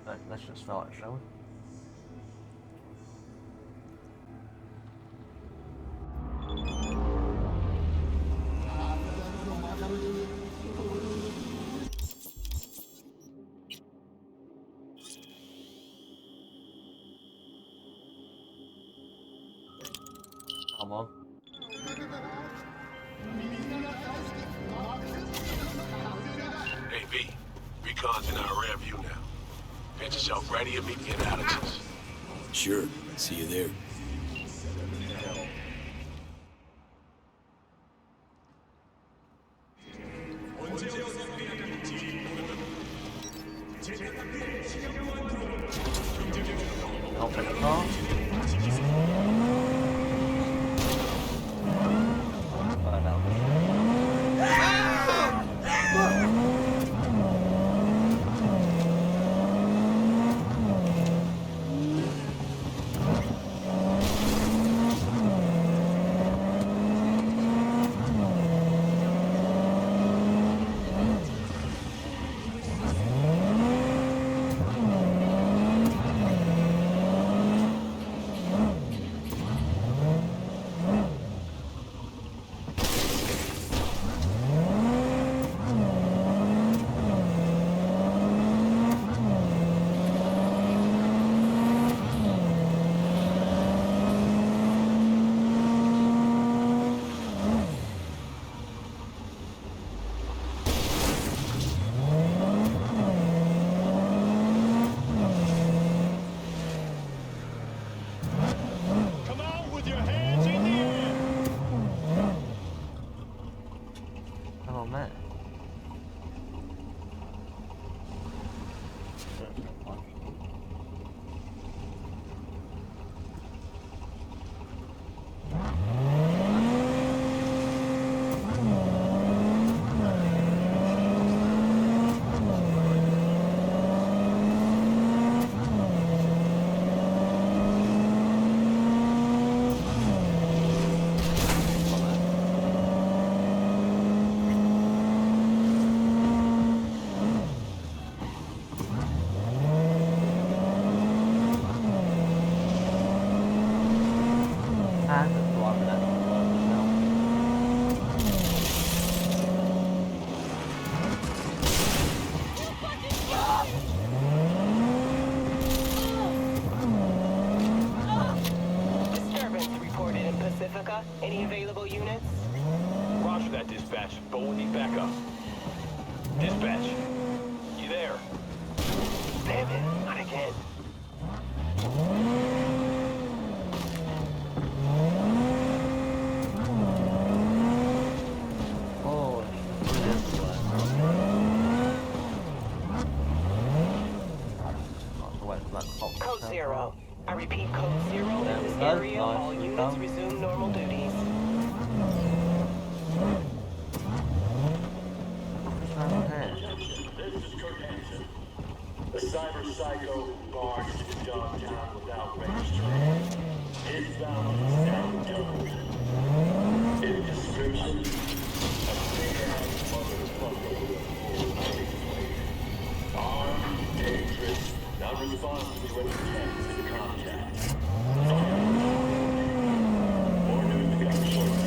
Let's just start, shall we? Come on. Hey, V. Recon's in our rear view now. Get yourself ready and meet the analysis. Sure. See you there. I'll take the car. Oh man. Any available units? Roger that, dispatch, but we'll need backup. Dispatch, you there? Damn it, not again. Oh, this one. Code 0. I repeat, Code 0 in this area. All units resume normal duties. This is Kurt Hansen. The cyber psycho barged into downtown without registering. It's bound to sound dumb. In description, a big-ass motherfucker. Armed, dangerous, not responsive to any attempts at contact. More news to come shortly.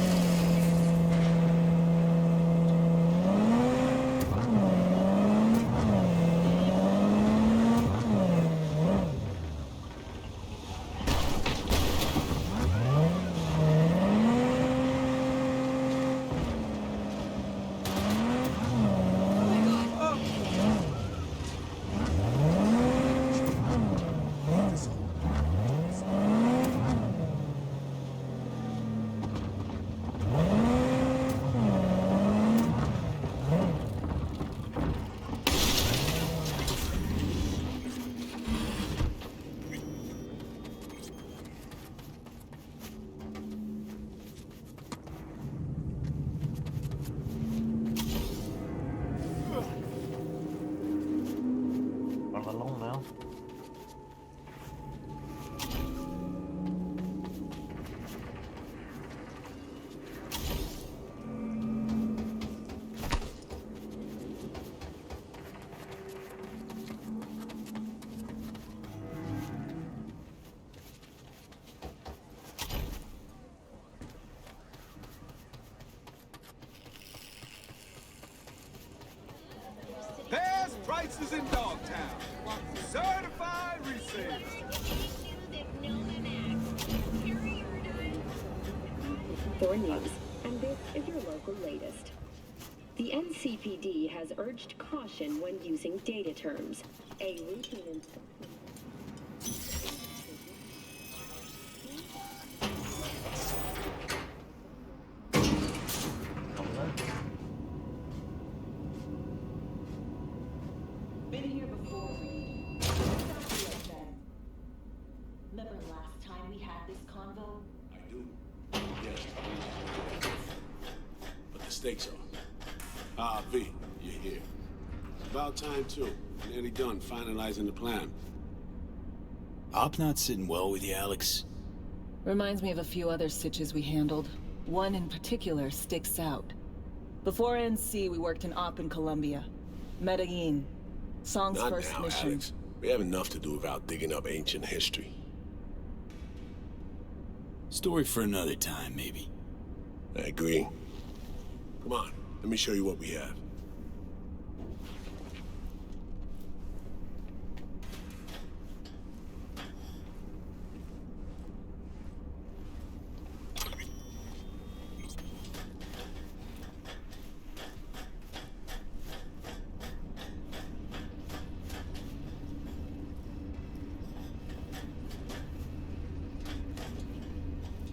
Along now. is in Dogtown. Certified resale. For news, and this is your local latest. The NCPD has urged caution when using data terms. A routine inspection. Been here before, Reed. Remember last time we had this convo? I do. Yes. But the stakes are. Ah, V, you're here. It's about time, too. Nearly done finalizing the plan. Op not sitting well with you, Alex. Reminds me of a few other sitches we handled. One in particular sticks out. Before NC, we worked in Op in Colombia. Medellin. Song's Not first now, mission. Alex. We have enough to do without digging up ancient history. Story for another time, maybe. I agree. Come on, let me show you what we have.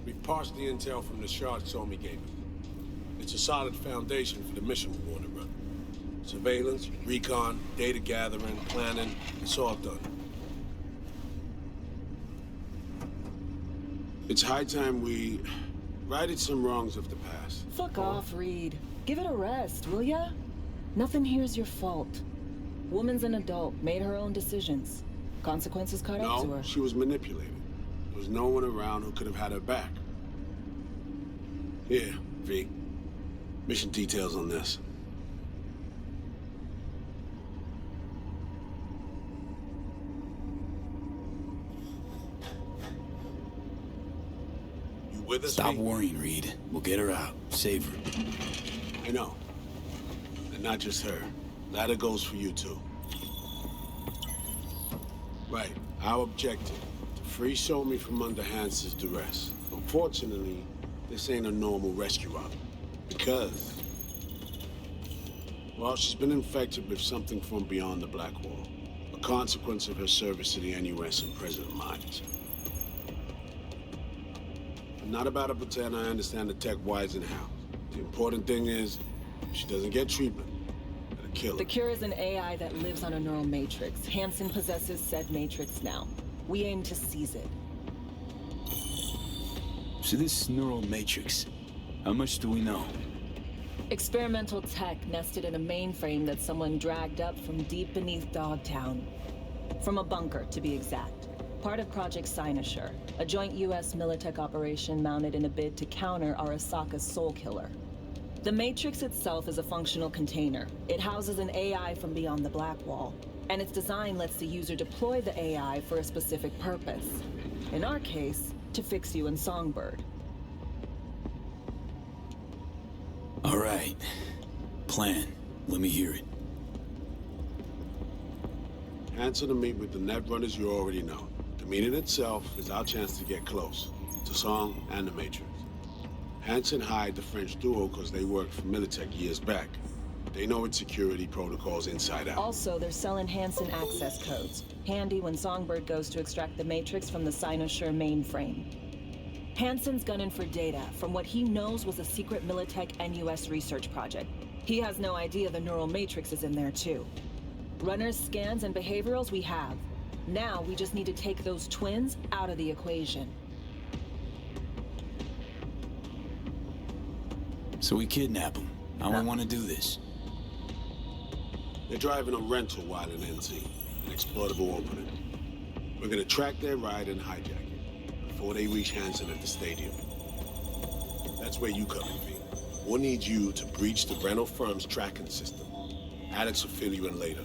We've parsed the intel from the shard Somi gave us. It's a solid foundation for the mission we want to run. Surveillance, recon, data gathering, planning, it's all done. It's high time we righted some wrongs of the past. Fuck off, Reed. Give it a rest, will ya? Nothing here's your fault. Woman's an adult, made her own decisions. Consequences caught up to No, her. she was manipulated. There was no one around who could have had her back. Here, V. Mission details on this. You with us, Stop V? worrying, Reed. We'll get her out. Save her. I know. And not just her. Ladder goes for you, too. Right. Our objective. To free Somi from under Hansen's duress. Unfortunately, this ain't a normal rescue op. Because... well, she's been infected with something from beyond the Black Wall. A consequence of her service to the NUS and President Mines. I'm not about to pretend I understand the tech whys and hows. The important thing is, if she doesn't get treatment, it'll kill her. The cure is an AI that lives on a neural matrix. Hansen possesses said matrix now. We aim to seize it. So this neural matrix, how much do we know? Experimental tech nested in a mainframe that someone dragged up from deep beneath Dogtown. From a bunker, to be exact. Part of Project Cynosure, a joint US Militech operation mounted in a bid to counter Arasaka's soul killer. The Matrix itself is a functional container. It houses an AI from beyond the Black Wall, and its design lets the user deploy the AI for a specific purpose. In our case, to fix you and Songbird. All right. Plan. Let me hear it. Answer to meet with the net runners you already know. The meeting itself is our chance to get close. To Song and the Matrix. Hansen hired the French duo because they worked for Militech years back. They know its security protocols inside out. Also, they're selling Hansen access codes. Handy when Songbird goes to extract the Matrix from the Cynosure mainframe. Hansen's gunning for data from what he knows was a secret Militech NUS research project. He has no idea the neural matrix is in there too. Runners, scans, and behaviorals we have. Now we just need to take those twins out of the equation. So we kidnap them. How do I want to do this? They're driving a rental while in NC, an exploitable opening. We're gonna track their ride and hijack it before they reach Hansen at the stadium. That's where you come in, V. We'll need you to breach the rental firm's tracking system. Alex will fill you in later.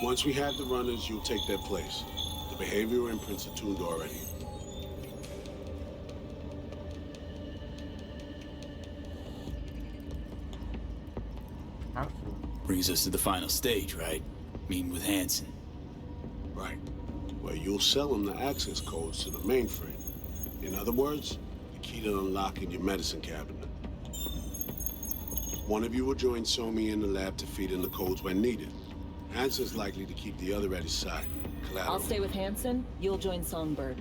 Once we have the runners, you'll take their place. The behavioral imprints are tuned already. Brings us to the final stage, right? Meeting with Hansen. Right. Well, you'll sell him the access codes to the mainframe. In other words, the key to unlocking your medicine cabinet. One of you will join Somi in the lab to feed in the codes when needed. Hansen's likely to keep the other at his side. Collateral. I'll stay with Hansen, you'll join Songbird.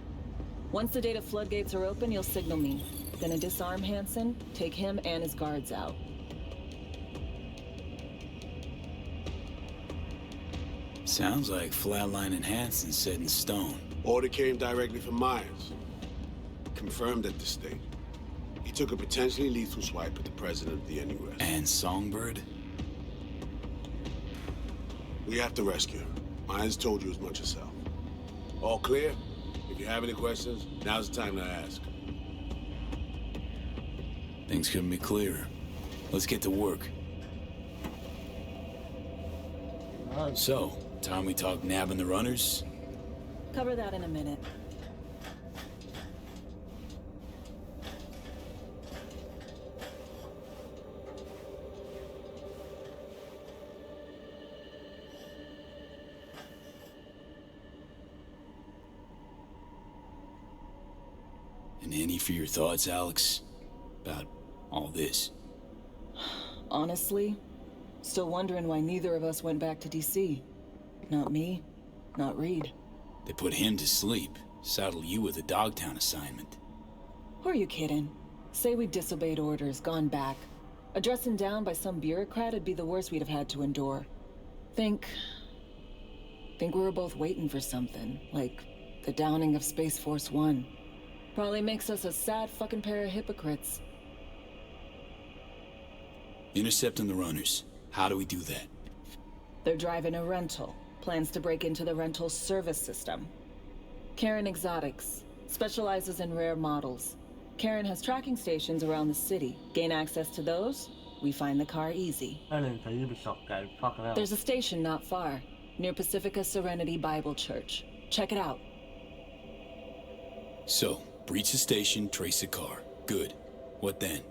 Once the data floodgates are open, you'll signal me. Gonna disarm Hansen, take him and his guards out. Sounds like flatlining Hansen's set in stone. Order came directly from Myers. Confirmed at the state. He took a potentially lethal swipe at the president of the NUS. And Songbird? We have to rescue her. Myers told you as much herself. All clear? If you have any questions, now's the time to ask. Things couldn't be clearer. Let's get to work. So, time we talk nabbing the runners? Cover that in a minute. And any for your thoughts, Alex? About all this? Honestly, still wondering why neither of us went back to DC. Not me, not Reed. They put him to sleep, saddle you with a Dogtown assignment. Who are you kidding? Say we disobeyed orders, gone back. A dressing down by some bureaucrat would be the worst we'd have had to endure. Think we were both waiting for something, like the downing of Space Force 1. Probably makes us a sad fucking pair of hypocrites. Intercepting the runners. How do we do that? They're driving a rental. Plans to break into the rental service system. Karen Exotics. Specializes in rare models. Karen has tracking stations around the city. Gain access to those, we find the car easy. There's a station not far, near Pacifica Serenity Bible Church. Check it out. So, breach the station, trace the car. Good. What then?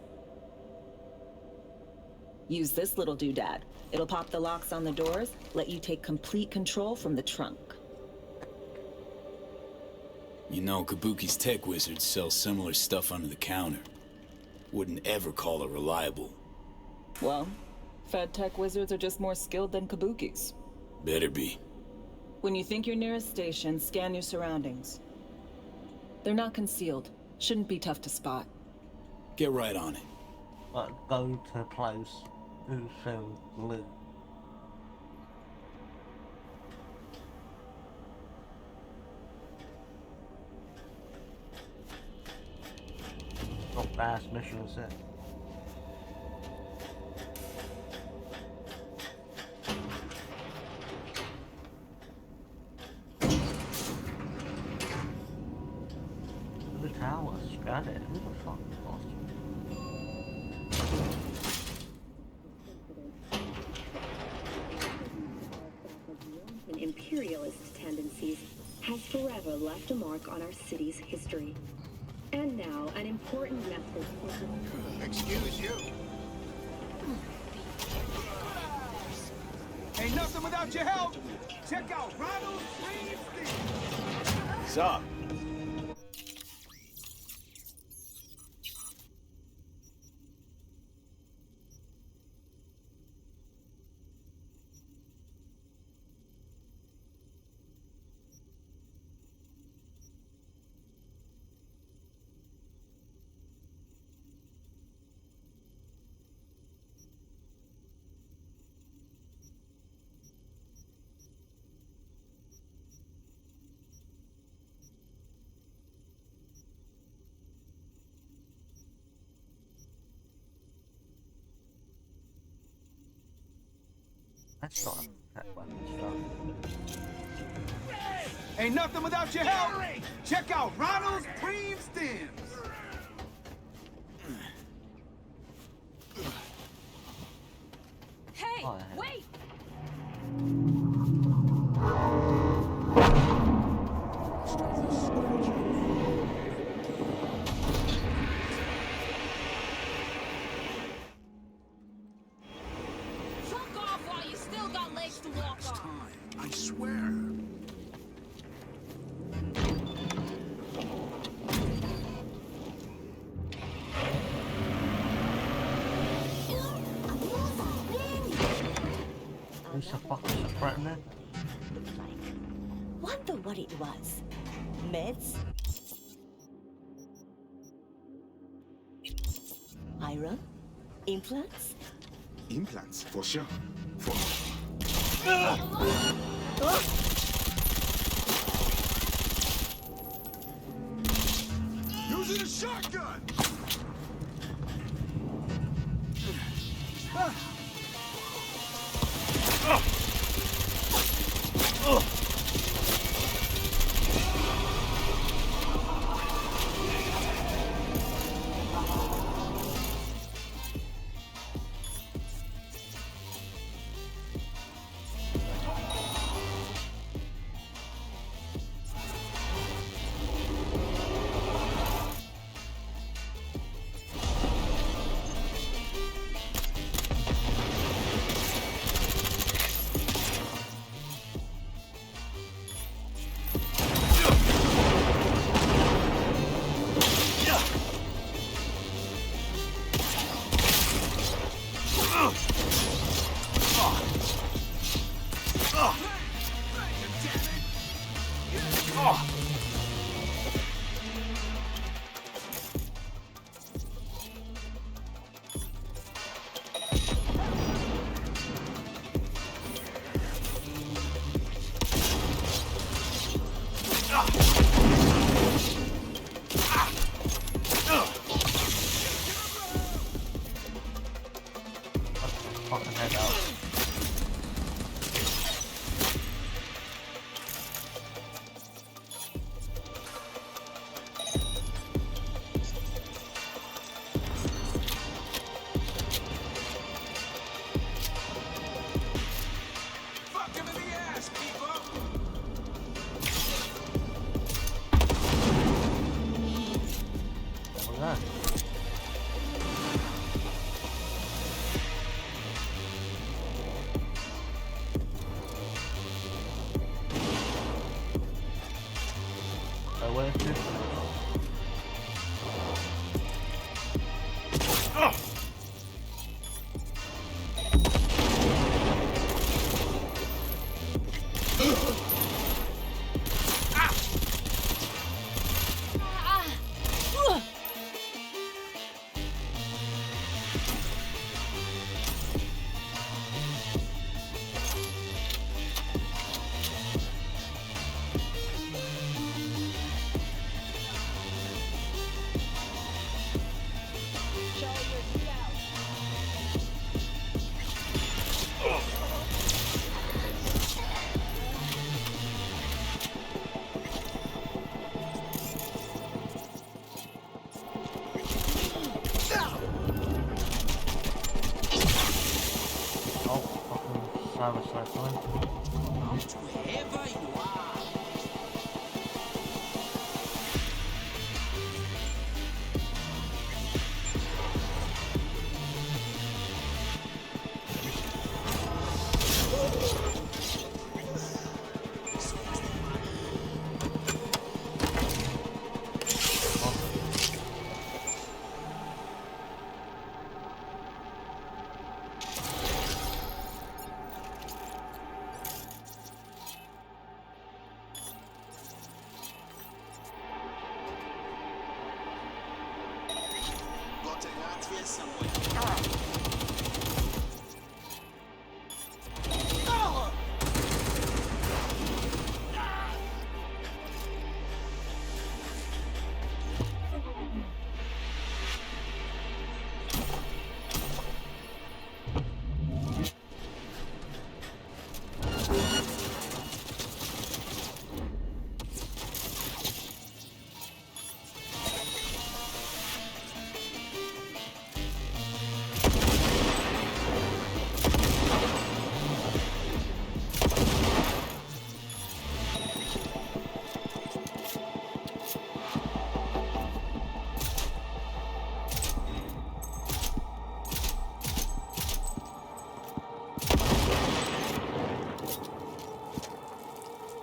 Use this little doodad. It'll pop the locks on the doors, let you take complete control from the trunk. You know, Kabuki's tech wizards sell similar stuff under the counter. Wouldn't ever call it reliable. Well, Fed tech wizards are just more skilled than Kabukis. Better be. When you think you're near a station, scan your surroundings. They're not concealed. Shouldn't be tough to spot. Get right on it. But go to close. Who shall live? Not fast mission, is it? The tower, scan it. Who the fuck lost you? And imperialist tendencies has forever left a mark on our city's history. And now, an important method. Excuse you. Ain't nothing without your help. Check out Ronald Reed. What's up? That's not that weapon stuff. Ain't nothing without your help. Check out Ronald's Cream Stems. Hey, Oh, wait! Fuck off while you still got legs to walk on. the fuck is it threatening? Wonder what it was. Meds? Iron? Implants? Implants, for sure. Using a shotgun! Fucking head out. Fuck him in the ass, people! What was that? Where is this? Wherever you are.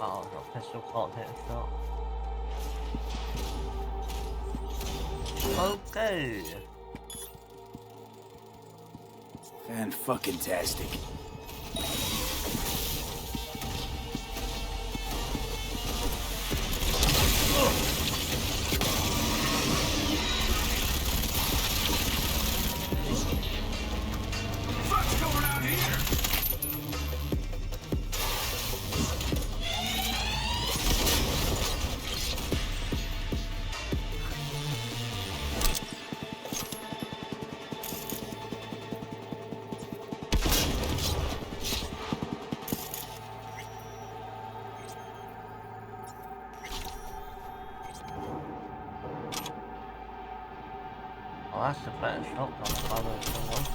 Oh, the pistol can't hit itself. Okay. Fan-fucking-tastic. that's a better shotgun by someone.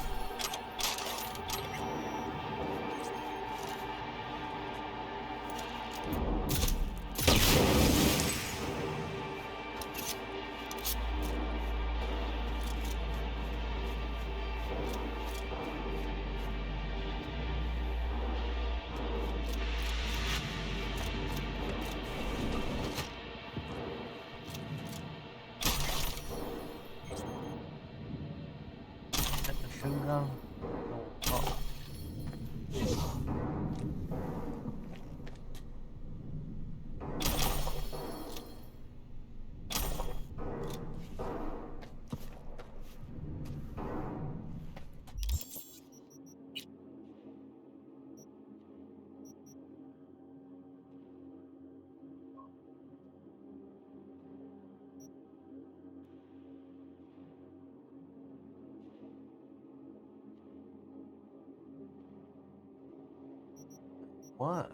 Worse.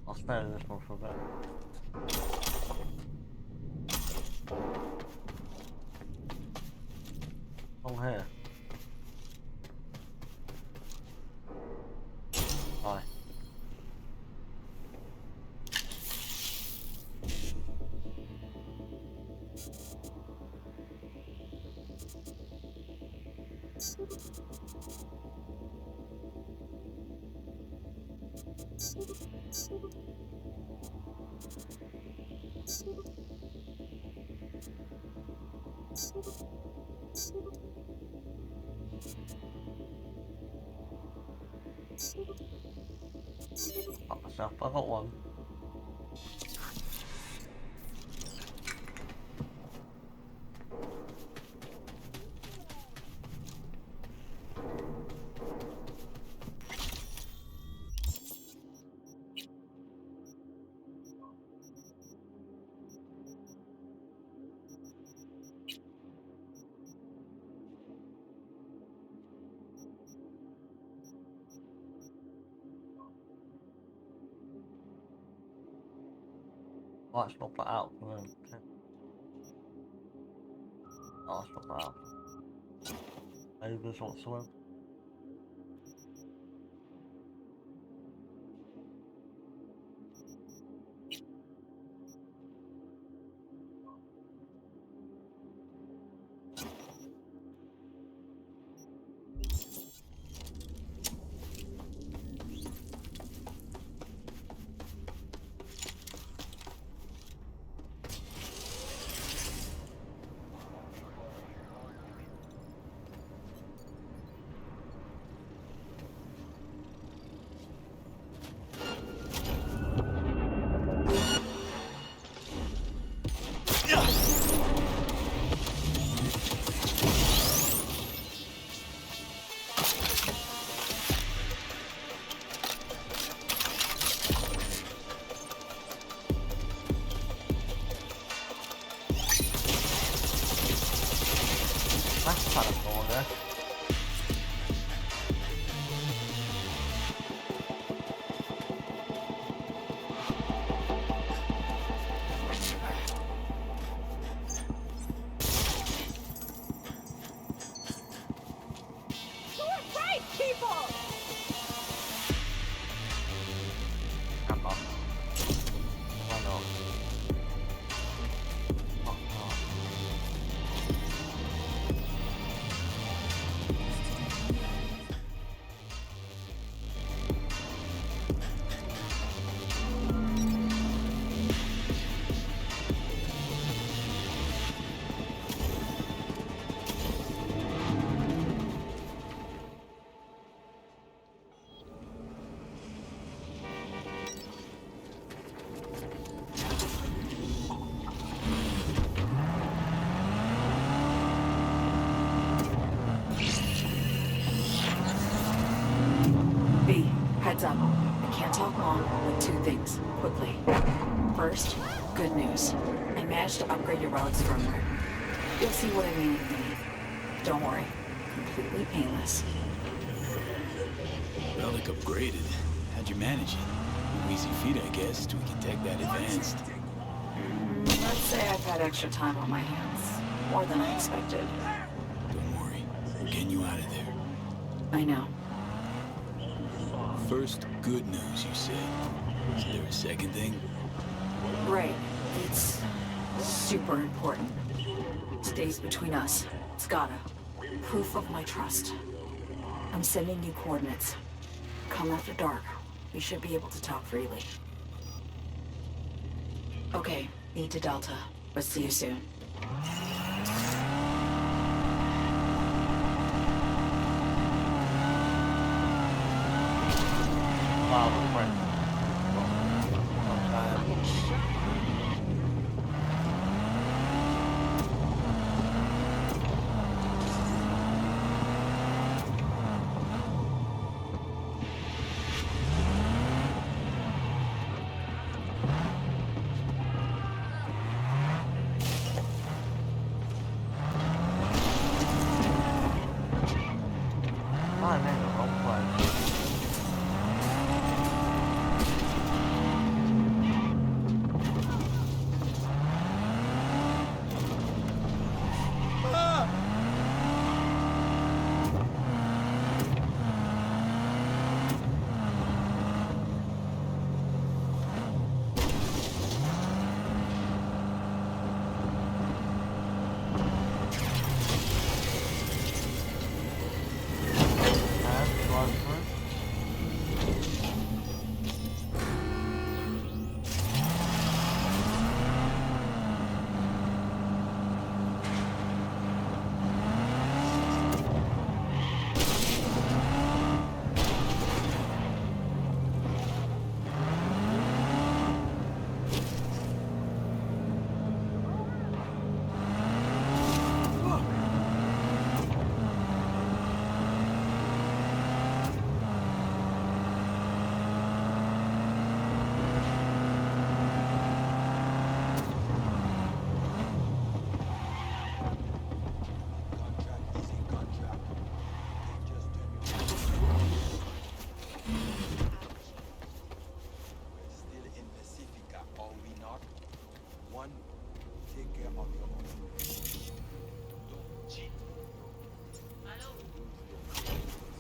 I'll spare this one for a bit. On here. Bye. Fuck myself, I got one. Oh, it's not put out for them. Oh, it's not put out. Overs whatsoever. That's kind of cool, there. Heads up. I can't talk long, but two things, quickly. First, good news. I managed to upgrade your relic's firmware. You'll see what I mean in a minute. Don't worry. Completely painless. Relic upgraded. How'd you manage it? No easy feat, I guess, to a tech that advanced. Let's say I've had extra time on my hands. More than I expected. Don't worry. We're getting you out of there. I know. First, good news, you said. Is there a second thing? Right. It's super important. Stays between us. It's gotta. Proof of my trust. I'm sending you coordinates. Come after dark. We should be able to talk freely. Okay, need to Delta. But see you soon. Wow, the friend. I'm in the wrong place.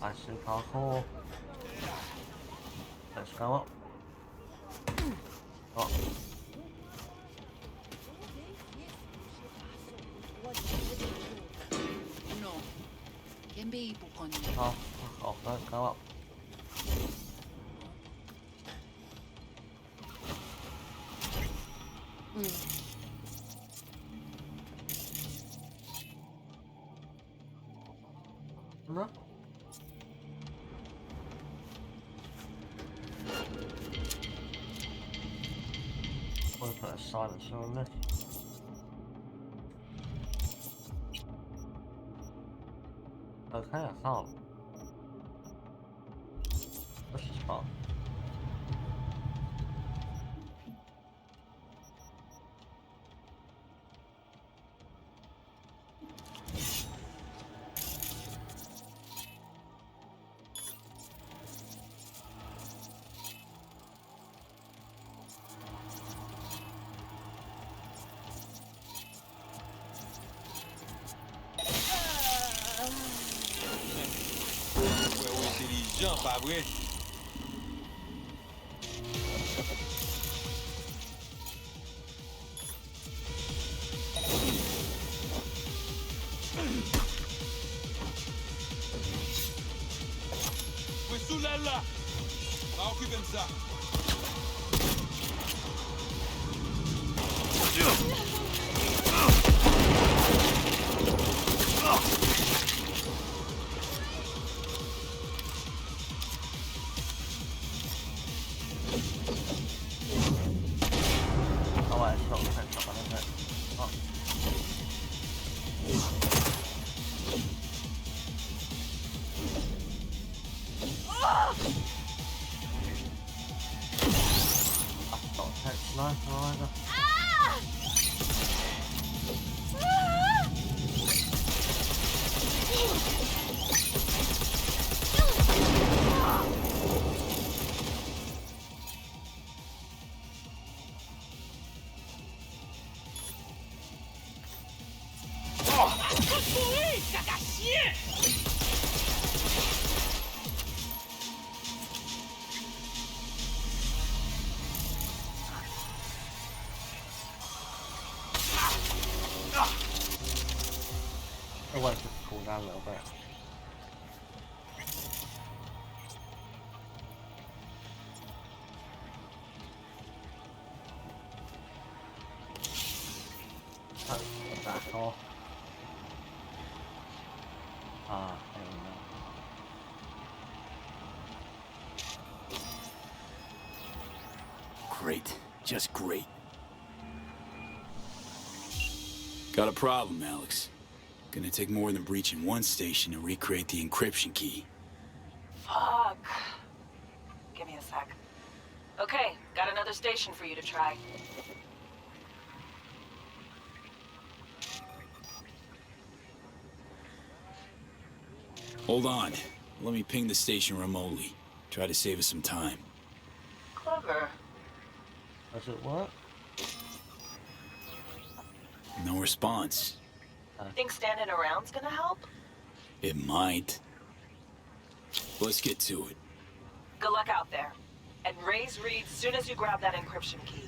I see parkour. Let's go up. Oh. Oh, fuck off, don't go up. No? We'll put a silencer on this. Okay, I can't. This is fun. Jump, pas vrai? Oui, sous là, là! On va occuper ça. Otherwise, just cool down a little bit. Back off. Ah, there we go. Great. Just great. Got a problem, Alex. Gonna take more than breaching one station to recreate the encryption key. Fuck. Give me a sec. Okay, got another station for you to try. Hold on. Let me ping the station remotely. Try to save us some time. Clever. Does it work? No response. Think standing around's gonna help? It might. Let's get to it. Good luck out there. And raise Reed soon as you grab that encryption key.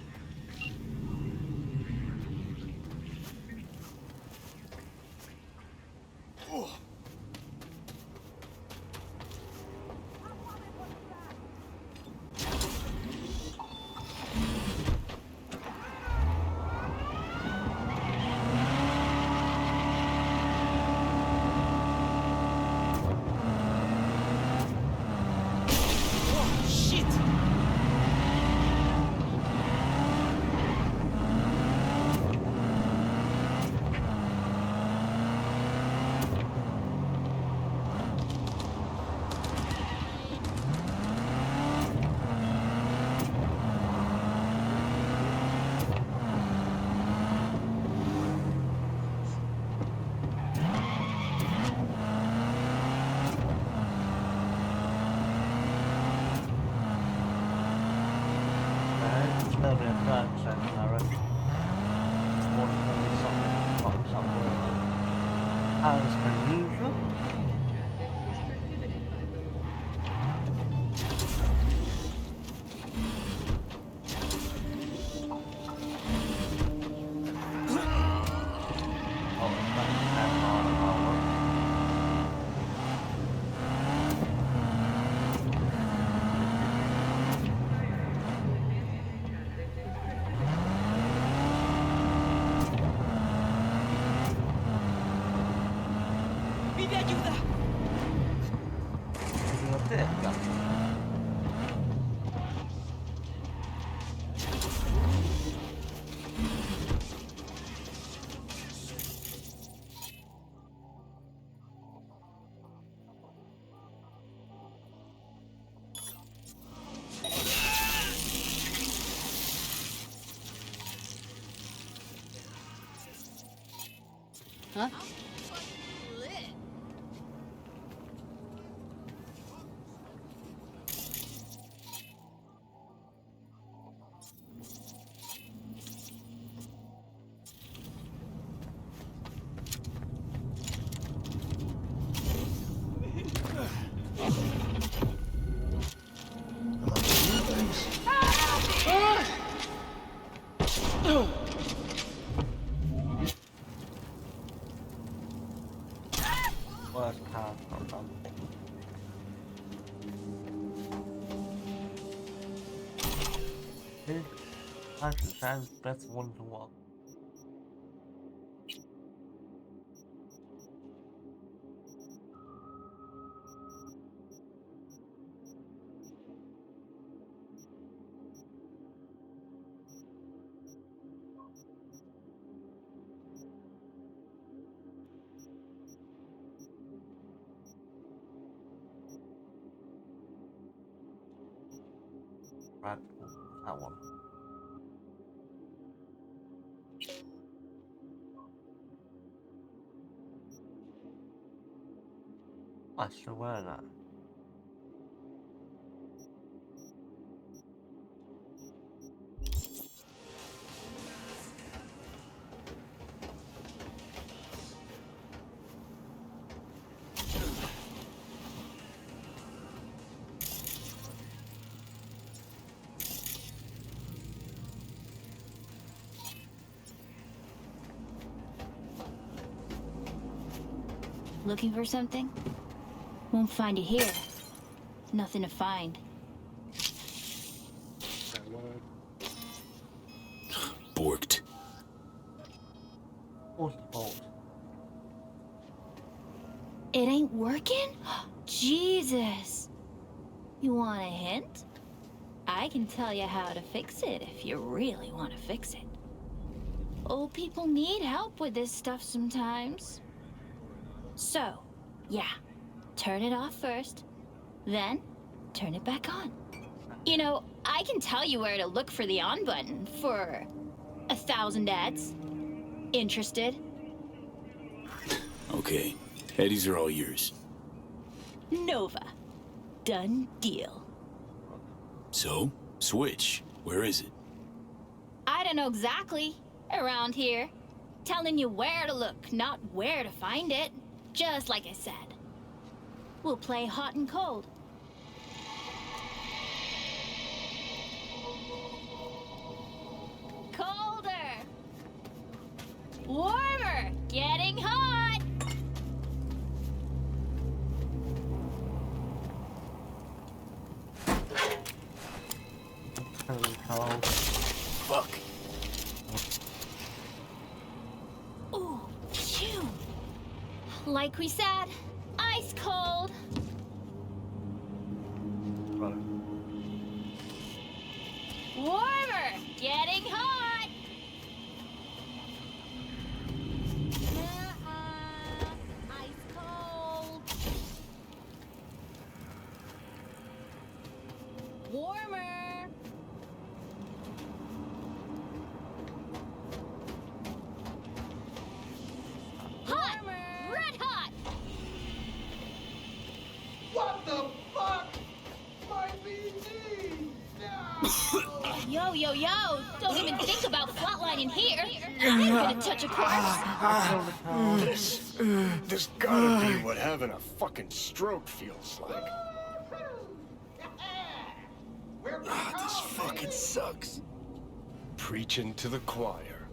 As per usual. Huh? Worst path, not done. This actually sounds better one to one. Right, that one. I should wear that. Looking for something? Won't find it here. Nothing to find. Borked. What's the fault? It ain't working? Jesus! You want a hint? I can tell you how to fix it if you really want to fix it. Old people need help with this stuff sometimes. So, yeah, turn it off first, then turn it back on. You know, I can tell you where to look for the on button for 1,000 ads. Interested? Okay, Eddies are all yours. Nova. Done deal. So, Switch, where is it? I don't know exactly. Around here. Telling you where to look, not where to find it. Just like I said. We'll play hot and cold. Colder. Warmer. Getting hot. Cold. Fuck. Ooh, phew. Like we said, ice cold. Right. Warmer, getting hot. Ice cold. Warmer. Hot! Red hot! What the fuck? My BG! No! Yo! Don't even think about flatlining here. I'm gonna touch a corpse. This gotta be what having a fucking stroke feels like. This fucking sucks. Preaching to the choir.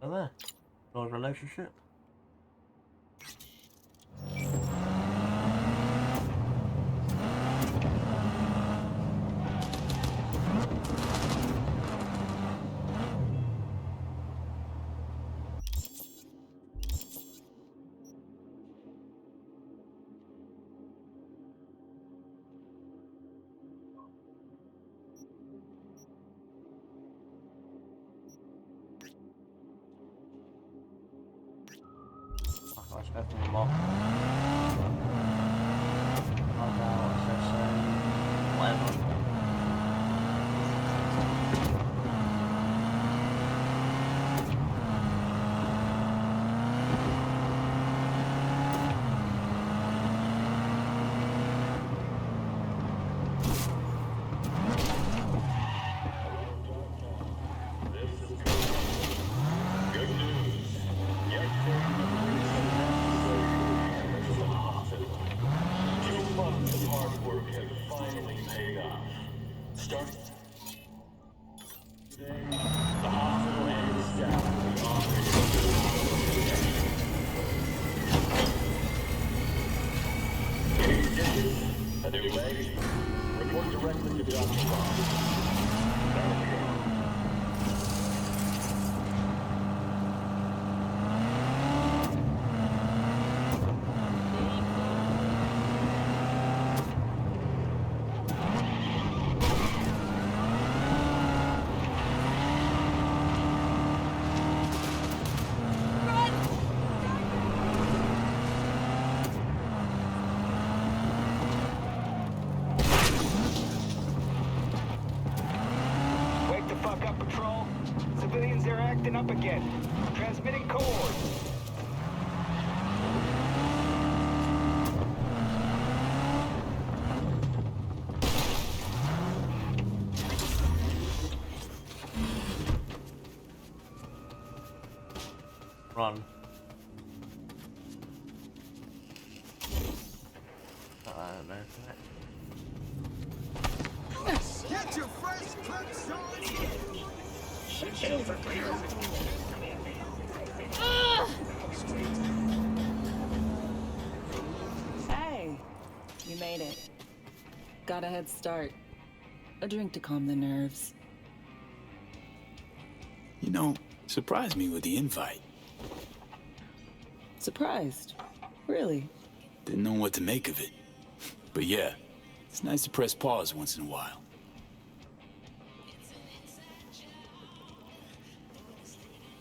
Oh, there. Your relationship. Let's go for the mob. Oh no, what's that saying? Whatever. Start. The hospital and staff will be operating. Any conditions? A new leg? Report directly to Dr. Bond. Up again. Transmitting code. Run. Get your fresh clips on. Hey, you made it. Got a head start. A drink to calm the nerves. You know, surprised me with the invite. Surprised? Really? Didn't know what to make of it. But yeah, it's nice to press pause once in a while.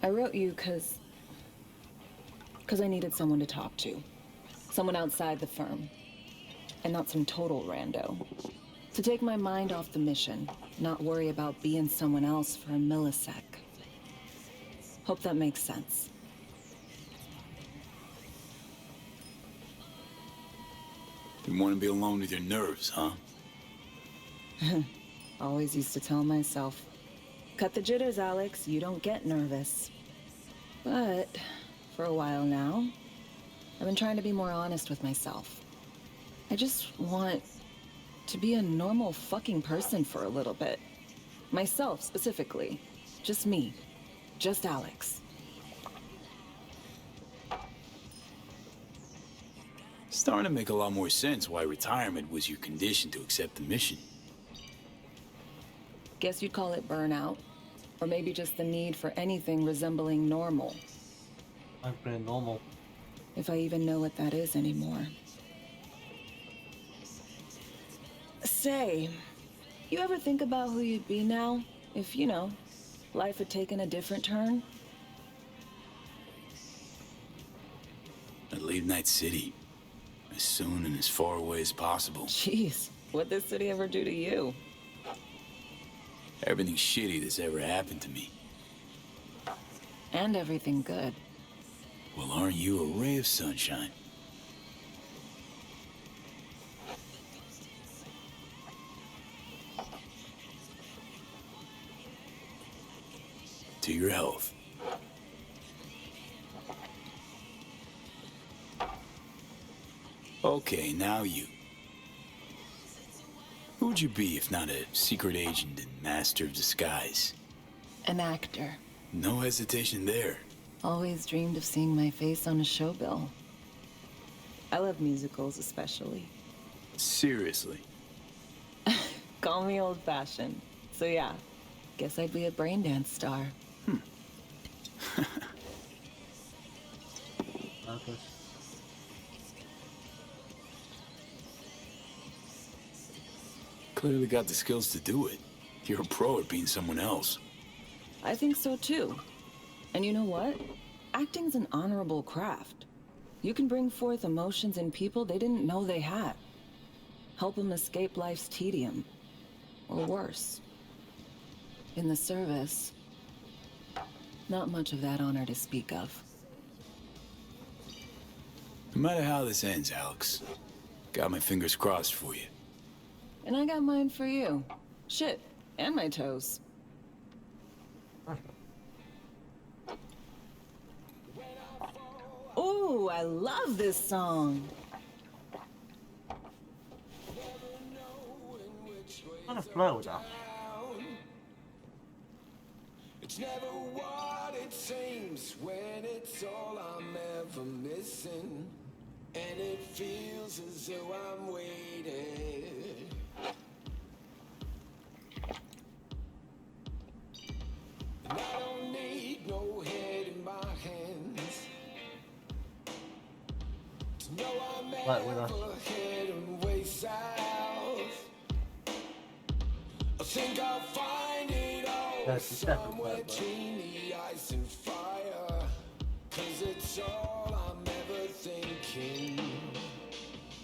I wrote you because I needed someone to talk to. Someone outside the firm. And not some total rando. To take my mind off the mission, not worry about being someone else for a millisec. Hope that makes sense. Didn't want to be alone with your nerves, huh? Always used to tell myself, cut the jitters, Alex, you don't get nervous. But for a while now, I've been trying to be more honest with myself. I just want to be a normal fucking person for a little bit. Myself, specifically. Just me. Just Alex. Starting to make a lot more sense why retirement was your condition to accept the mission. Guess you'd call it burnout. Or maybe just the need for anything resembling normal. I've been normal. If I even know what that is anymore. Say, you ever think about who you'd be now? If, you know, life had taken a different turn? I'd leave Night City. As soon and as far away as possible. Jeez, what'd this city ever do to you? Everything shitty that's ever happened to me. And everything good. Well, aren't you a ray of sunshine? To your health. Okay, now you. Who would you be if not a secret agent and master of disguise? An actor. No hesitation there. Always dreamed of seeing my face on a show bill. I love musicals, especially. Seriously? Call me old-fashioned. So yeah, guess I'd be a braindance star. Clearly got the skills to do it. You're a pro at being someone else. I think so too. And you know what? Acting's an honorable craft. You can bring forth emotions in people they didn't know they had. Help them escape life's tedium. Or worse. In the service, not much of that honor to speak of. No matter how this ends, Alex, got my fingers crossed for you. And I got mine for you. Shit, and my toes. Ooh, I love this song. gonna flow with that. It's never what it seems when it's all I'm ever missing. And it feels as though I'm waiting. And I don't need no head in my hands to know I'm ever heading way south. I think I'll find it all somewhere between the ice and fire. 'Cause it's all I'm ever thinking.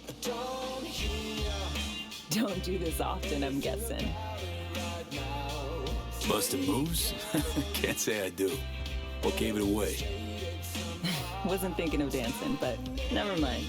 I don't hear. Don't do this often, I'm guessing. Busting moves? Can't say I do. What gave it away? Wasn't thinking of dancing, but never mind.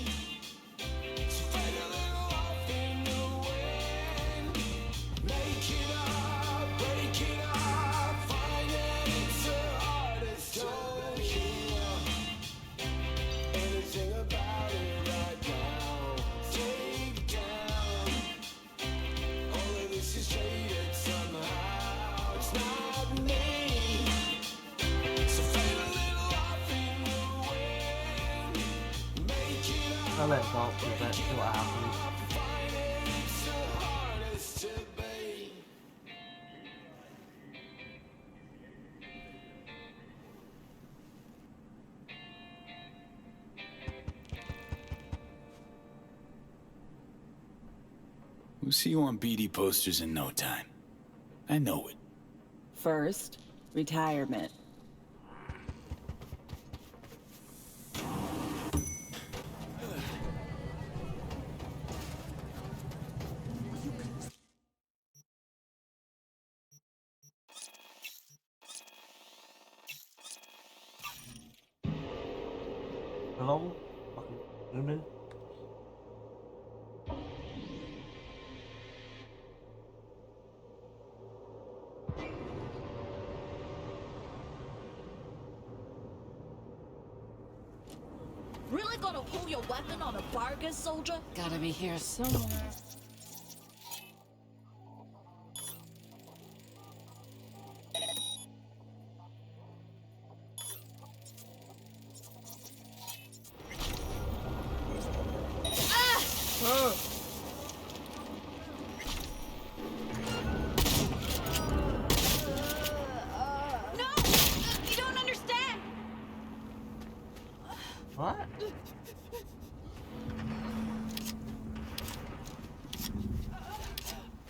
I'll let it go up to that, see what happens. We'll see you on BD posters in no time. I know it. First, retirement. Hello? Fucking human? Really gonna pull your weapon on a bargain, soldier? Gotta be here somewhere. What?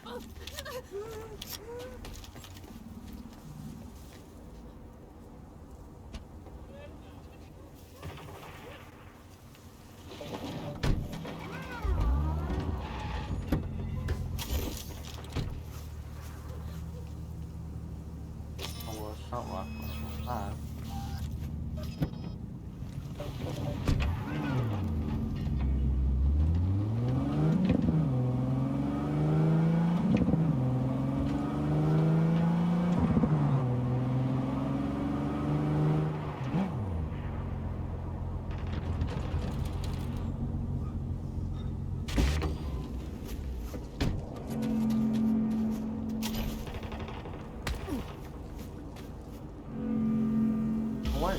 Oh, something like that. What?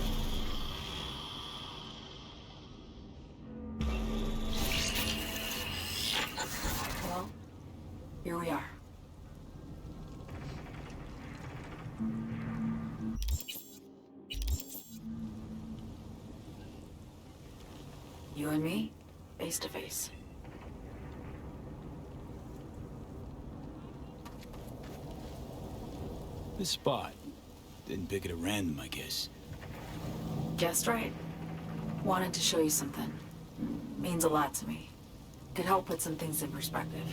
Well, here we are. You and me, face to face. This spot. Didn't pick it at random, I guess. Guessed right. Wanted to show you something. Means a lot to me. Could help put some things in perspective.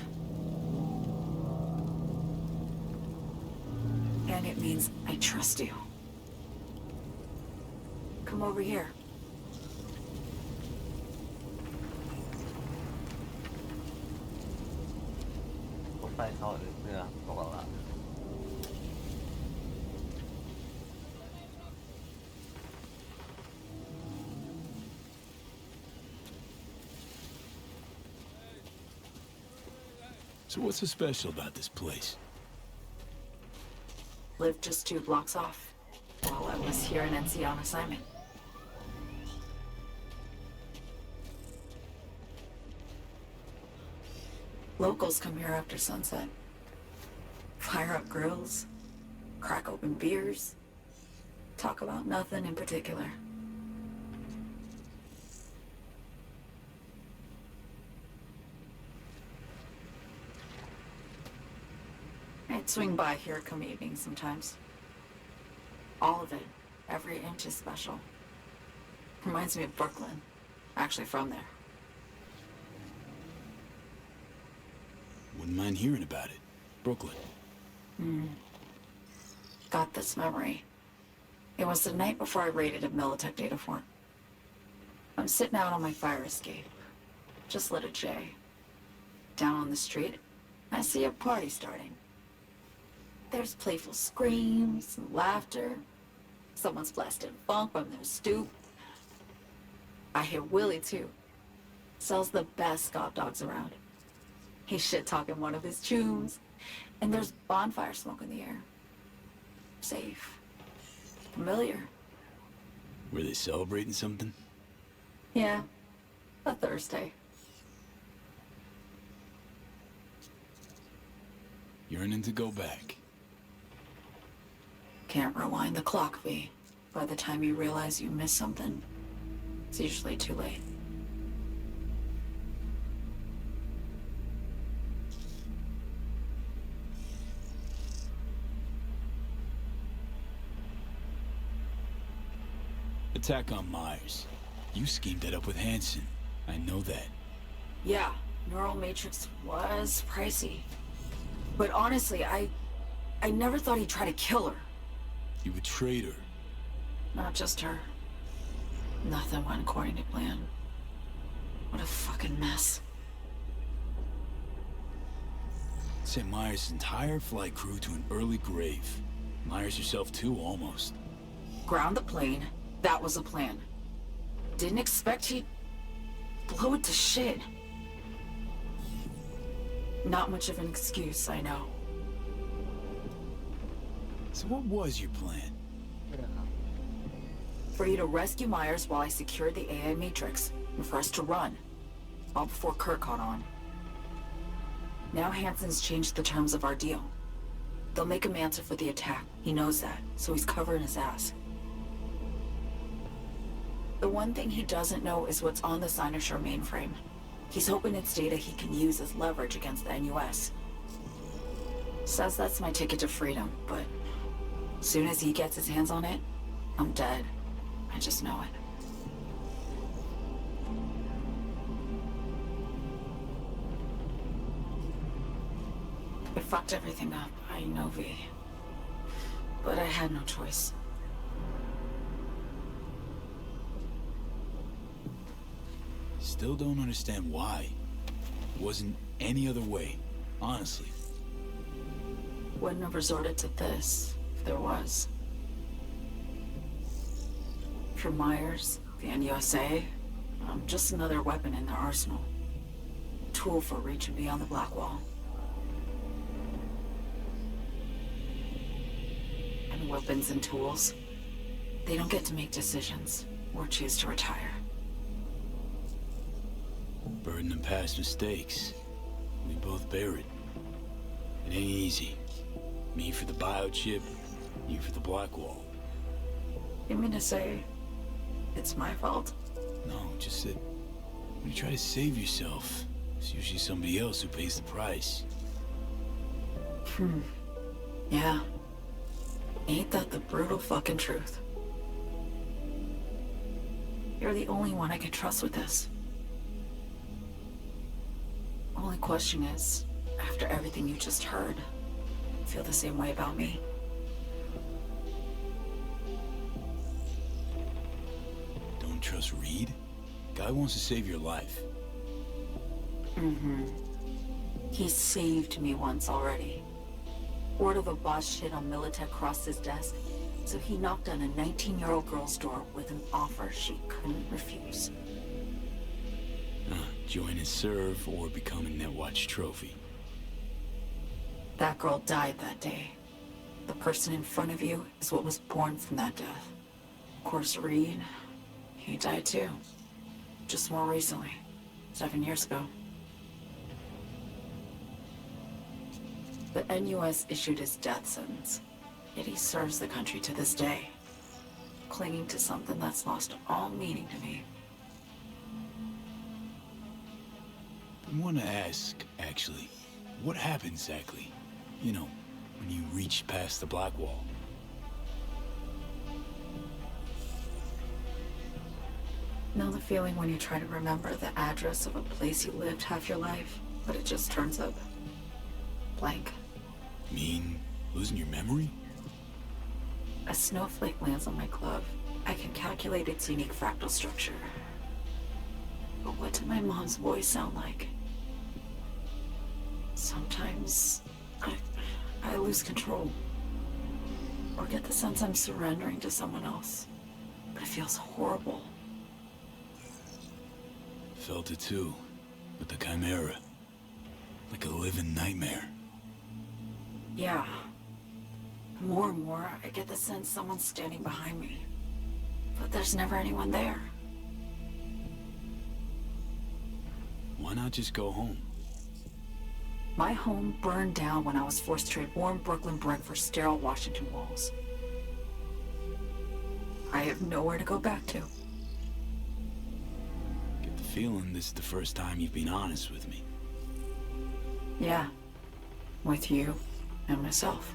And it means I trust you. Come over here. We'll find how it is. Yeah, all about that. So what's so special about this place? Lived just 2 blocks off while I was here in NC on assignment. Locals come here after sunset. Fire up grills, crack open beers, talk about nothing in particular. I'd swing by here come evening sometimes. All of it, every inch is special. Reminds me of Brooklyn, actually from there. Wouldn't mind hearing about it. Brooklyn. Got this memory. It was the night before I raided a Militech data fort. I'm sitting out on my fire escape. Just lit a J. Down on the street, I see a party starting. There's playful screams and laughter. Someone's blasting funk from their stoop. I hear Willie, too. Sells the best scout dogs around. He's shit-talking one of his tunes. And there's bonfire smoke in the air. Safe. Familiar. Were they celebrating something? Yeah. A Thursday. Yearning to go back. Can't rewind the clock, V. By the time you realize you missed something, it's usually too late. Attack on Myers. You schemed that up with Hansen. I know that. Yeah, Neural Matrix was pricey. But honestly, I never thought he'd try to kill her. You betrayed her. Not just her. Nothing went according to plan. What a fucking mess. Sent Myers' entire flight crew to an early grave. Myers herself too, almost. Ground the plane. That was the plan. Didn't expect he'd blow it to shit. Not much of an excuse, I know. So what was your plan? For you to rescue Myers while I secured the AI Matrix, and for us to run. All before Kurt caught on. Now Hansen's changed the terms of our deal. They'll make him answer for the attack. He knows that, so he's covering his ass. The one thing he doesn't know is what's on the Cynosure mainframe. He's hoping it's data he can use as leverage against the NUS. Says that's my ticket to freedom, but soon as he gets his hands on it, I'm dead. I just know it. I fucked everything up, I know, V. But I had no choice. Still don't understand why. Wasn't any other way, honestly. Wouldn't have resorted to this, if there was. For Myers, the NUSA, I'm just another weapon in their arsenal. A tool for reaching beyond the Black Wall. And weapons and tools, they don't get to make decisions, or choose to retire. Burden of past mistakes. We both bear it. It ain't easy. Me for the biochip, you for the Black Wall. You mean to say it's my fault? No, just that when you try to save yourself, it's usually somebody else who pays the price. Yeah. Ain't that the brutal fucking truth? You're the only one I can trust with this. Only question is, after everything you just heard, feel the same way about me? Don't trust Reed? Guy wants to save your life. He saved me once already. Word of a boss shit on Militech crossed his desk, so he knocked on a 19-year-old girl's door with an offer she couldn't refuse. Join and serve or become a Netwatch trophy. That girl died that day. The person in front of you is what was born from that death. Of course, Reed, he died too. Just more recently. 7 years ago. The NUS issued his death sentence, yet he serves the country to this day, clinging to something that's lost all meaning to me. I want to ask, actually, what happened exactly? You know, when you reached past the black wall. Know the feeling when you try to remember the address of a place you lived half your life, but it just turns up blank? Mean losing your memory? A snowflake lands on my glove. I can calculate its unique fractal structure. But what did my mom's voice sound like? Sometimes I lose control. Or get the sense I'm surrendering to someone else. But it feels horrible. Felt it too, with the Chimera. Like a living nightmare. Yeah. More and more, I get the sense someone's standing behind me. But there's never anyone there. Why not just go home? My home burned down when I was forced to trade warm Brooklyn brick for sterile Washington walls. I have nowhere to go back to. Get the feeling this is the first time you've been honest with me. Yeah. With you and myself.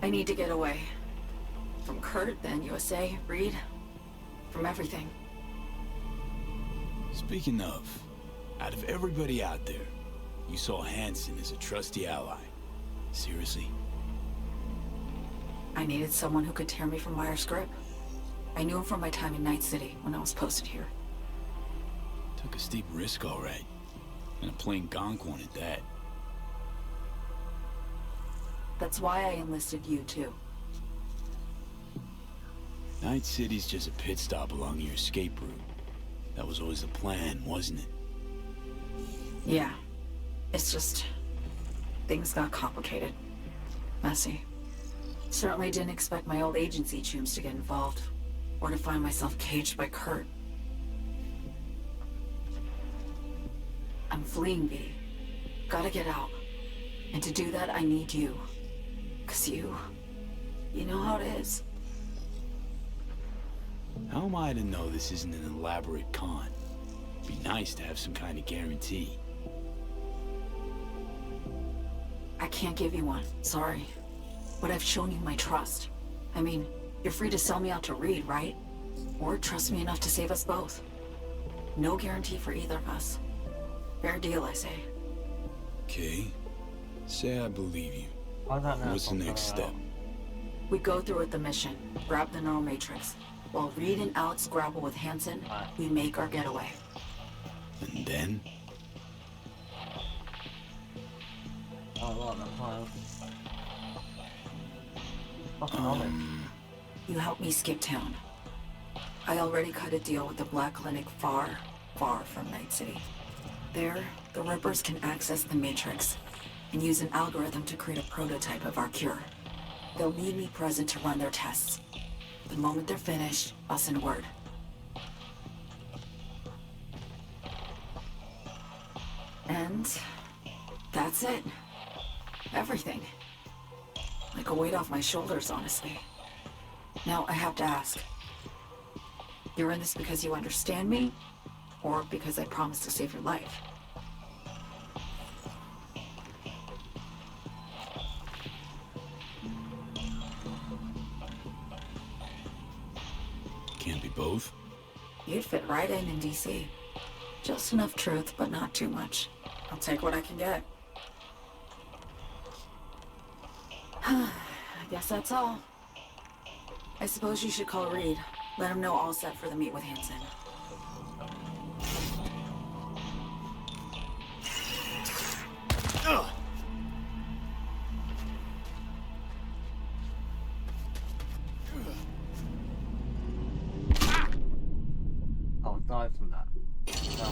I need to get away. From Kurt, then USA, Reed. From everything. Speaking of, out of everybody out there, you saw Hansen as a trusty ally. Seriously? I needed someone who could tear me from Myers' grip. I knew him from my time in Night City, when I was posted here. Took a steep risk, all right. And a plain gonk one at that. That's why I enlisted you, too. Night City's just a pit stop along your escape route. That was always the plan, wasn't it? Yeah. It's just... things got complicated. Messy. Certainly didn't expect my old agency chooms to get involved. Or to find myself caged by Kurt. I'm fleeing, V. Gotta get out. And to do that, I need you. 'Cause you know how it is. How am I to know this isn't an elaborate con? Be nice to have some kind of guarantee. I can't give you one, sorry. But I've shown you my trust. I mean, you're free to sell me out to Reed, right? Or trust me enough to save us both. No guarantee for either of us. Fair deal, I say. Okay. Say I believe you. What's the next step? We go through with the mission, grab the neural matrix. While Reed and Alex grapple with Hansen, we make our getaway. And then? You help me skip town. I already cut a deal with the Black Clinic far, far from Night City. There, the Rippers can access the Matrix and use an algorithm to create a prototype of our cure. They'll need me present to run their tests. The moment they're finished, I'll send word. And that's it. Everything. Like a weight off my shoulders, honestly. Now I have to ask. You're in this because you understand me? Or because I promised to save your life? Can't be both. You'd fit right in DC. Just enough truth, but not too much. I'll take what I can get. I guess that's all. I suppose you should call Reed. Let him know all set for the meet with Hansen. I'll die from that. No.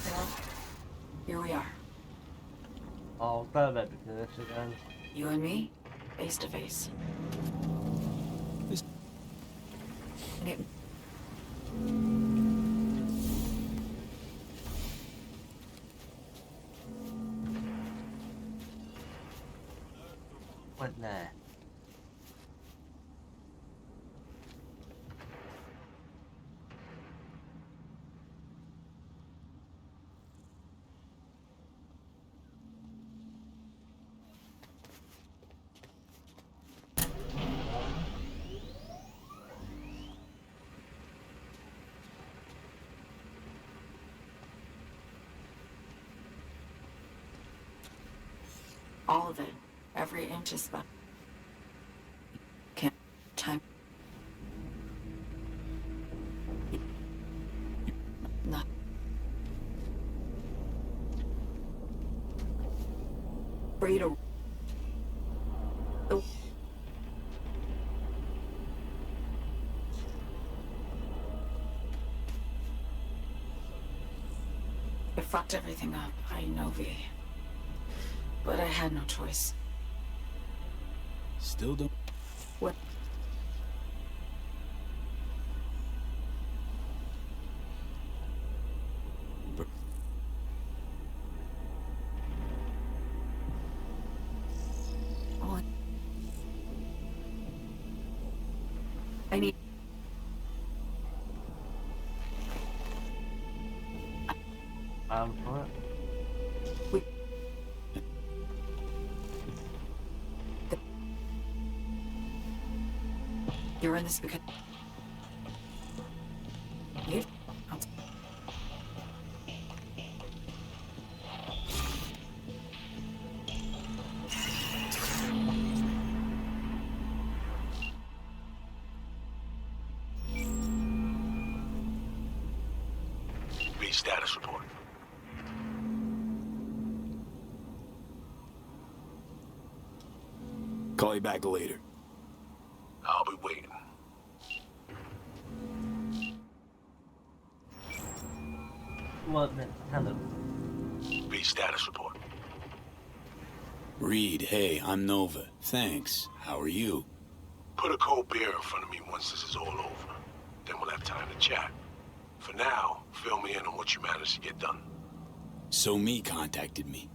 Well, here we are. I'll go there because this again. You and me, face to face. Went there. All of it. Every inch is spent. Can't time. Not. For you to. I fucked everything up. I know, V. But I had no choice. Still don't. What? Oh, I need. For it. You're in this because you. B status report. Call you back later. I'll be waiting. What? Hello. B status report. Reed, hey, I'm Nova. Thanks. How are you? Put a cold beer in front of me once this is all over. Then we'll have time to chat. For now, fill me in on what you managed to get done. So Me contacted me.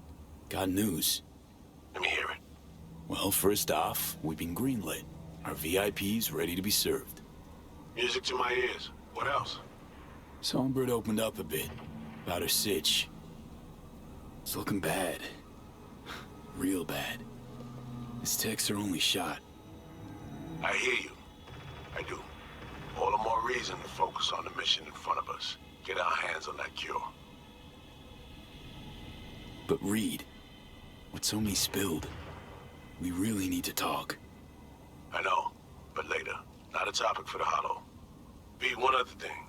Got news. Let me hear it. Well, first off, we've been greenlit. Our VIP's ready to be served. Music to my ears. What else? Songbird opened up a bit about her sitch. It's looking bad. Real bad. His techs are only shot. I hear you. I do. All the more reason to focus on the mission in front of us. Get our hands on that cure. But Reed, what's so Me spilled? We really need to talk. I know, but later. Not a topic for the Hollow. B, one other thing.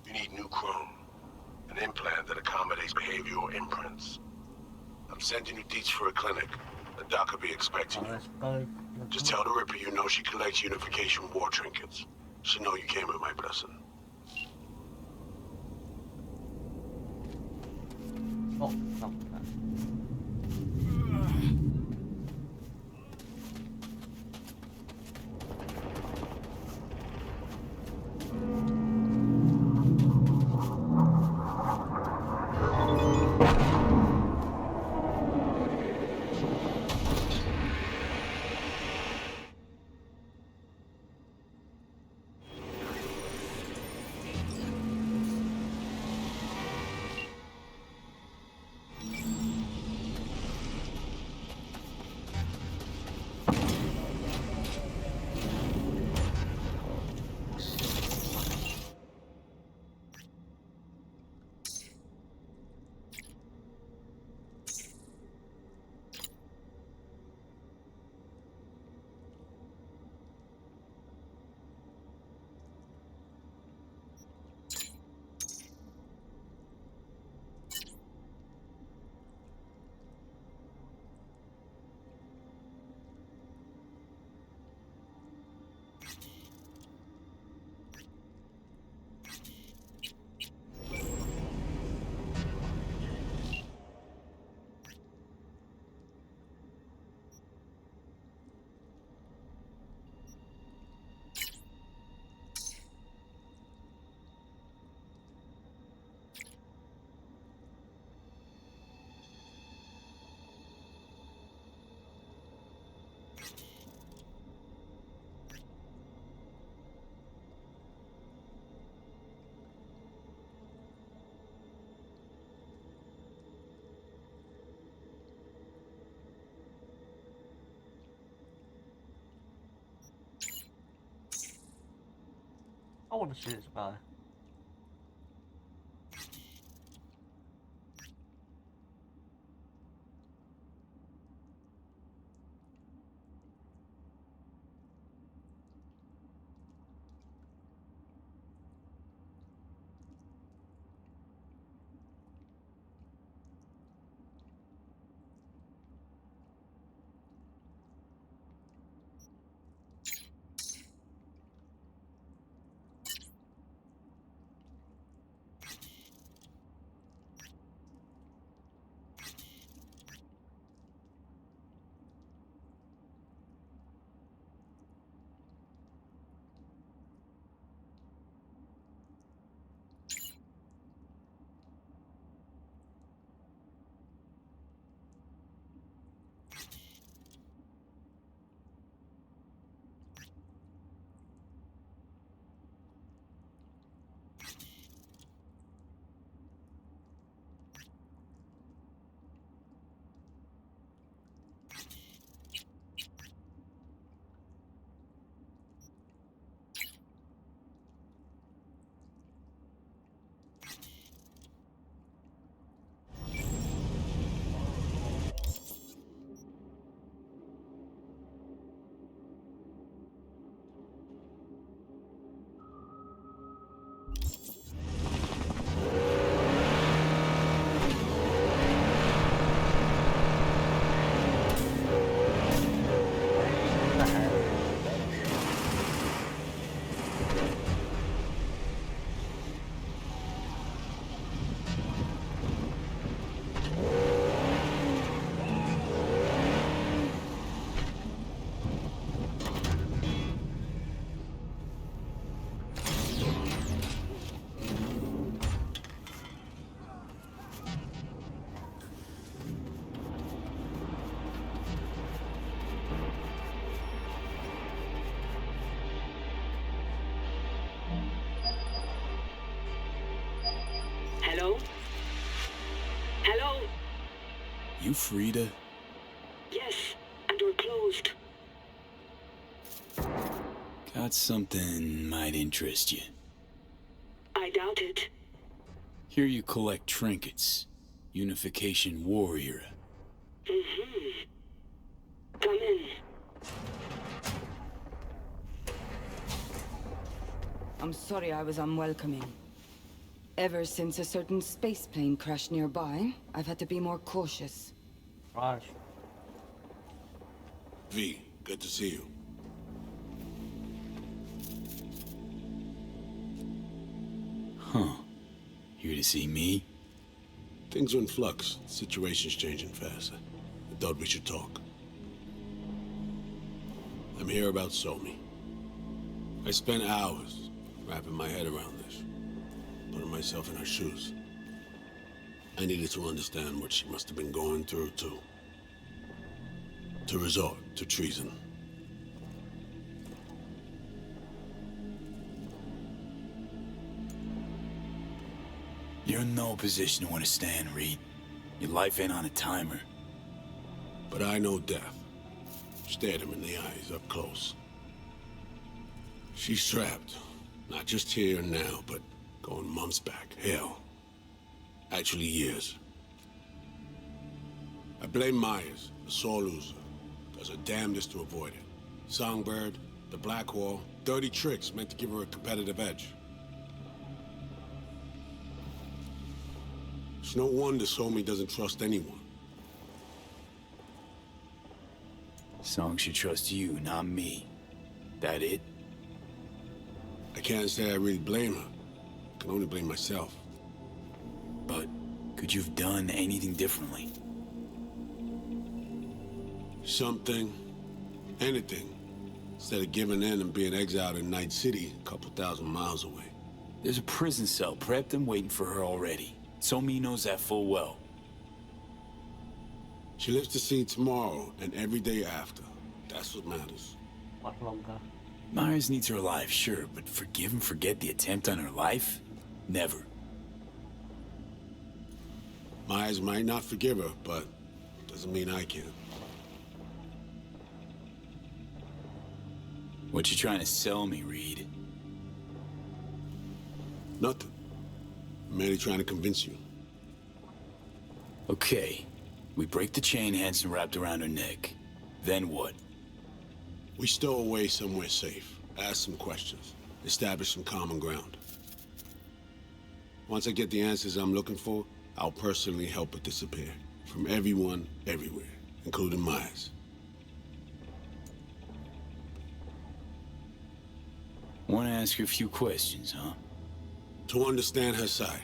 You need new chrome. An implant that accommodates behavioral imprints. I'm sending you deets for a clinic. The doc will be expecting you. Just tell the Ripper you know she collects unification war trinkets. She'll know you came with my blessing. Oh, no. I want to see this guy. Hello? Hello? You Frida? Yes, and we're closed. Got something might interest you. I doubt it. Here you collect trinkets. Unification War era. Mm-hmm. Come in. I'm sorry I was unwelcoming. Ever since a certain space plane crashed nearby, I've had to be more cautious. Right. V, good to see you. Huh. Here to see me? Things are in flux. Situation's changing fast. I thought we should talk. I'm here about Somi. I spent hours wrapping my head around this, putting myself in her shoes. I needed to understand what she must have been going through to resort to treason. You're in no position to understand, Reed. Your life ain't on a timer. But I know death. Stared him in the eyes up close. She's trapped. Not just here and now, but going months back. Hell. Actually years. I blame Myers, the sore loser. Does her damnedest to avoid it. Songbird, the Blackwall, dirty tricks meant to give her a competitive edge. It's no wonder Somi doesn't trust anyone. Song should trust you, not me. That it? I can't say I really blame her. I can only blame myself. But could you have done anything differently? Something. Anything. Instead of giving in and being exiled in Night City, a couple thousand miles away. There's a prison cell prepped and waiting for her already. Somi knows that full well. She lives to see tomorrow and every day after. That's what matters. What longer? Myers needs her alive, sure, but forgive and forget the attempt on her life? Never. Myers might not forgive her, but doesn't mean I can. What you trying to sell me, Reed? Nothing. I'm merely trying to convince you. Okay. We break the chain Hansen wrapped around her neck. Then what? We stow away somewhere safe. Ask some questions. Establish some common ground. Once I get the answers I'm looking for, I'll personally help her disappear. From everyone, everywhere, including Myers. Want to ask her a few questions, huh? To understand her side.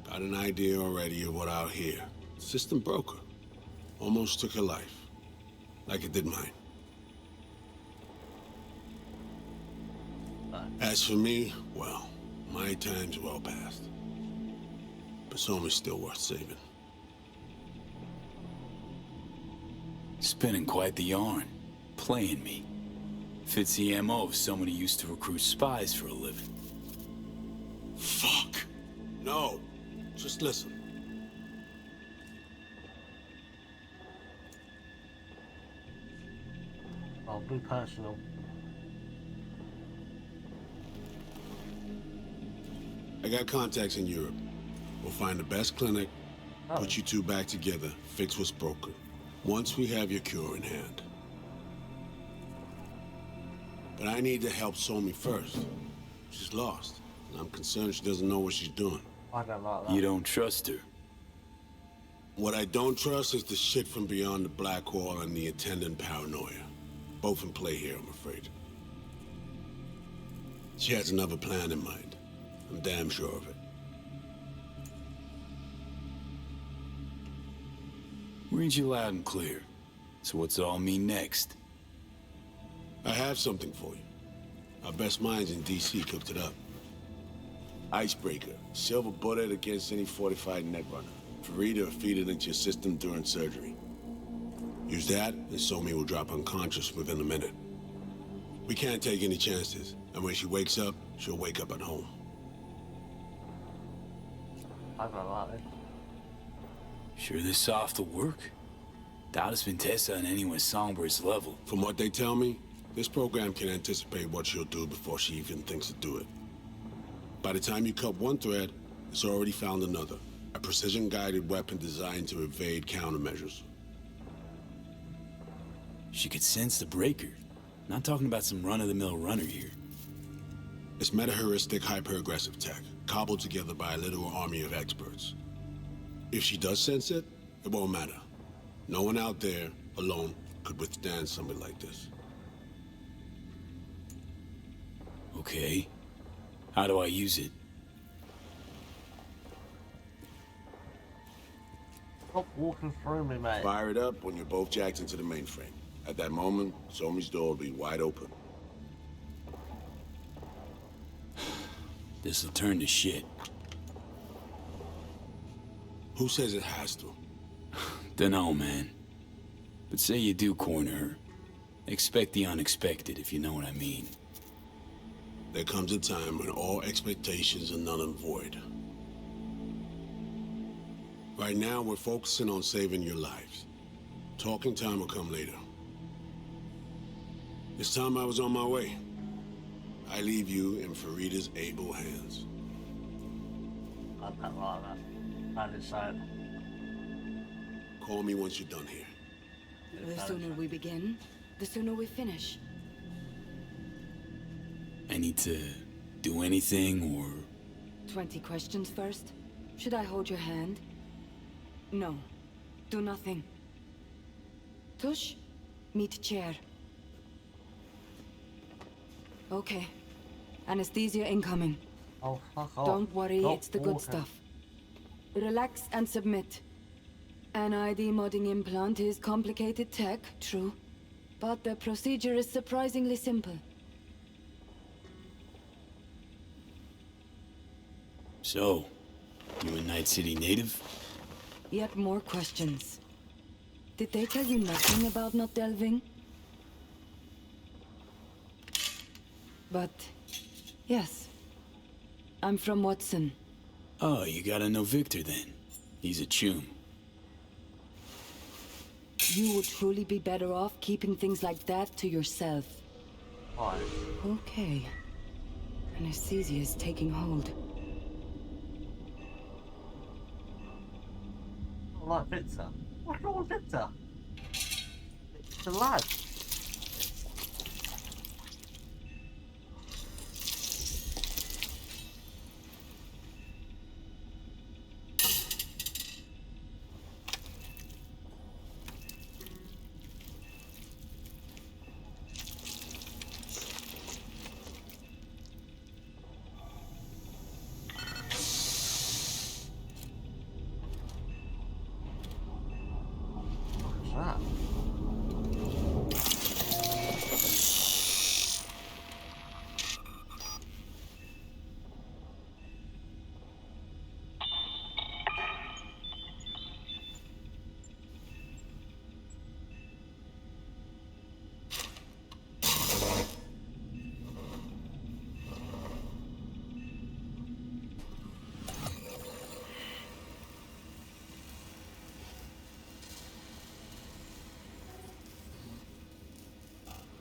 Got an idea already of what I'll hear. System broke her. Almost took her life. Like it did mine. As for me, well, my time's well past. But some is still worth saving. Spinning quite the yarn. Playing me. Fits the MO of someone who used to recruit spies for a living. Fuck. No. Just listen. I'll be personal. I got contacts in Europe. We'll find the best clinic, put you two back together, fix what's broken. Once we have your cure in hand. But I need to help Somi first. She's lost, and I'm concerned she doesn't know what she's doing. I don't like that. You don't trust her? What I don't trust is the shit from beyond the black wall and the attendant paranoia. Both in play here, I'm afraid. She has another plan in mind. I'm damn sure of it. Read you loud and clear. So what's it all mean next? I have something for you. Our best minds in DC cooked it up. Icebreaker. Silver bullet against any fortified netrunner. Farida feed it into your system during surgery. Use that, and Somi will drop unconscious within a minute. We can't take any chances, and when she wakes up, she'll wake up at home. I don't like it. Sure this soft will work? Doubt it's been tested on anyone Songbird's level. From what they tell me, this program can anticipate what she'll do before she even thinks to do it. By the time you cut one thread, it's already found another. A precision-guided weapon designed to evade countermeasures. She could sense the breaker. Not talking about some run-of-the-mill runner here. It's meta-heuristic, hyper-aggressive tech, cobbled together by a literal army of experts. If she does sense it, it won't matter. No one out there, alone, could withstand something like this. Okay. How do I use it? Stop walking through me, mate. Fire it up when you're both jacked into the mainframe. At that moment, Somi's door will be wide open. This'll turn to shit. Who says it has to? Dunno, man. But say you do corner her. Expect the unexpected, if you know what I mean. There comes a time when all expectations are null and void. Right now, we're focusing on saving your lives. Talking time will come later. This time I was on my way. I leave you in Farida's able hands. I don't like that. That is sad. Call me once you're done here. The sooner we begin, the sooner we finish. I need to do anything, or... 20 questions first? Should I hold your hand? No. Do nothing. Tush, meet chair. Okay. Anesthesia incoming. Oh, fuck off. Don't worry, Stop it's the good walking. stuff. Relax and submit. An ID modding implant is complicated tech, true. But the procedure is surprisingly simple. So, you a Night City native? Yet more questions. Did they tell you nothing about not delving? But, yes. I'm from Watson. Oh, you gotta know Victor then. He's a chum. You would truly be better off keeping things like that to yourself. Why? Okay. Anesthesia is taking hold. like Victor. What's wrong with Victor? It's a lad.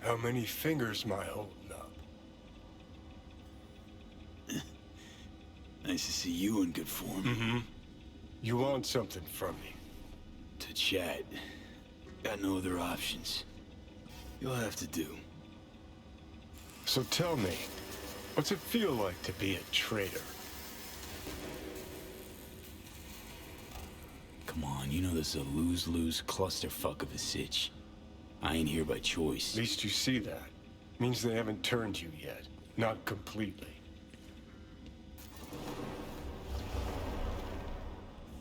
How many fingers am I holding up? Nice to see you in good form. Mm-hmm. You want something from me? To chat. Got no other options. You'll have to do. So tell me, what's it feel like to be a traitor? Come on, you know this is a lose-lose clusterfuck of a sitch. I ain't here by choice. At least you see that. Means they haven't turned you yet. Not completely.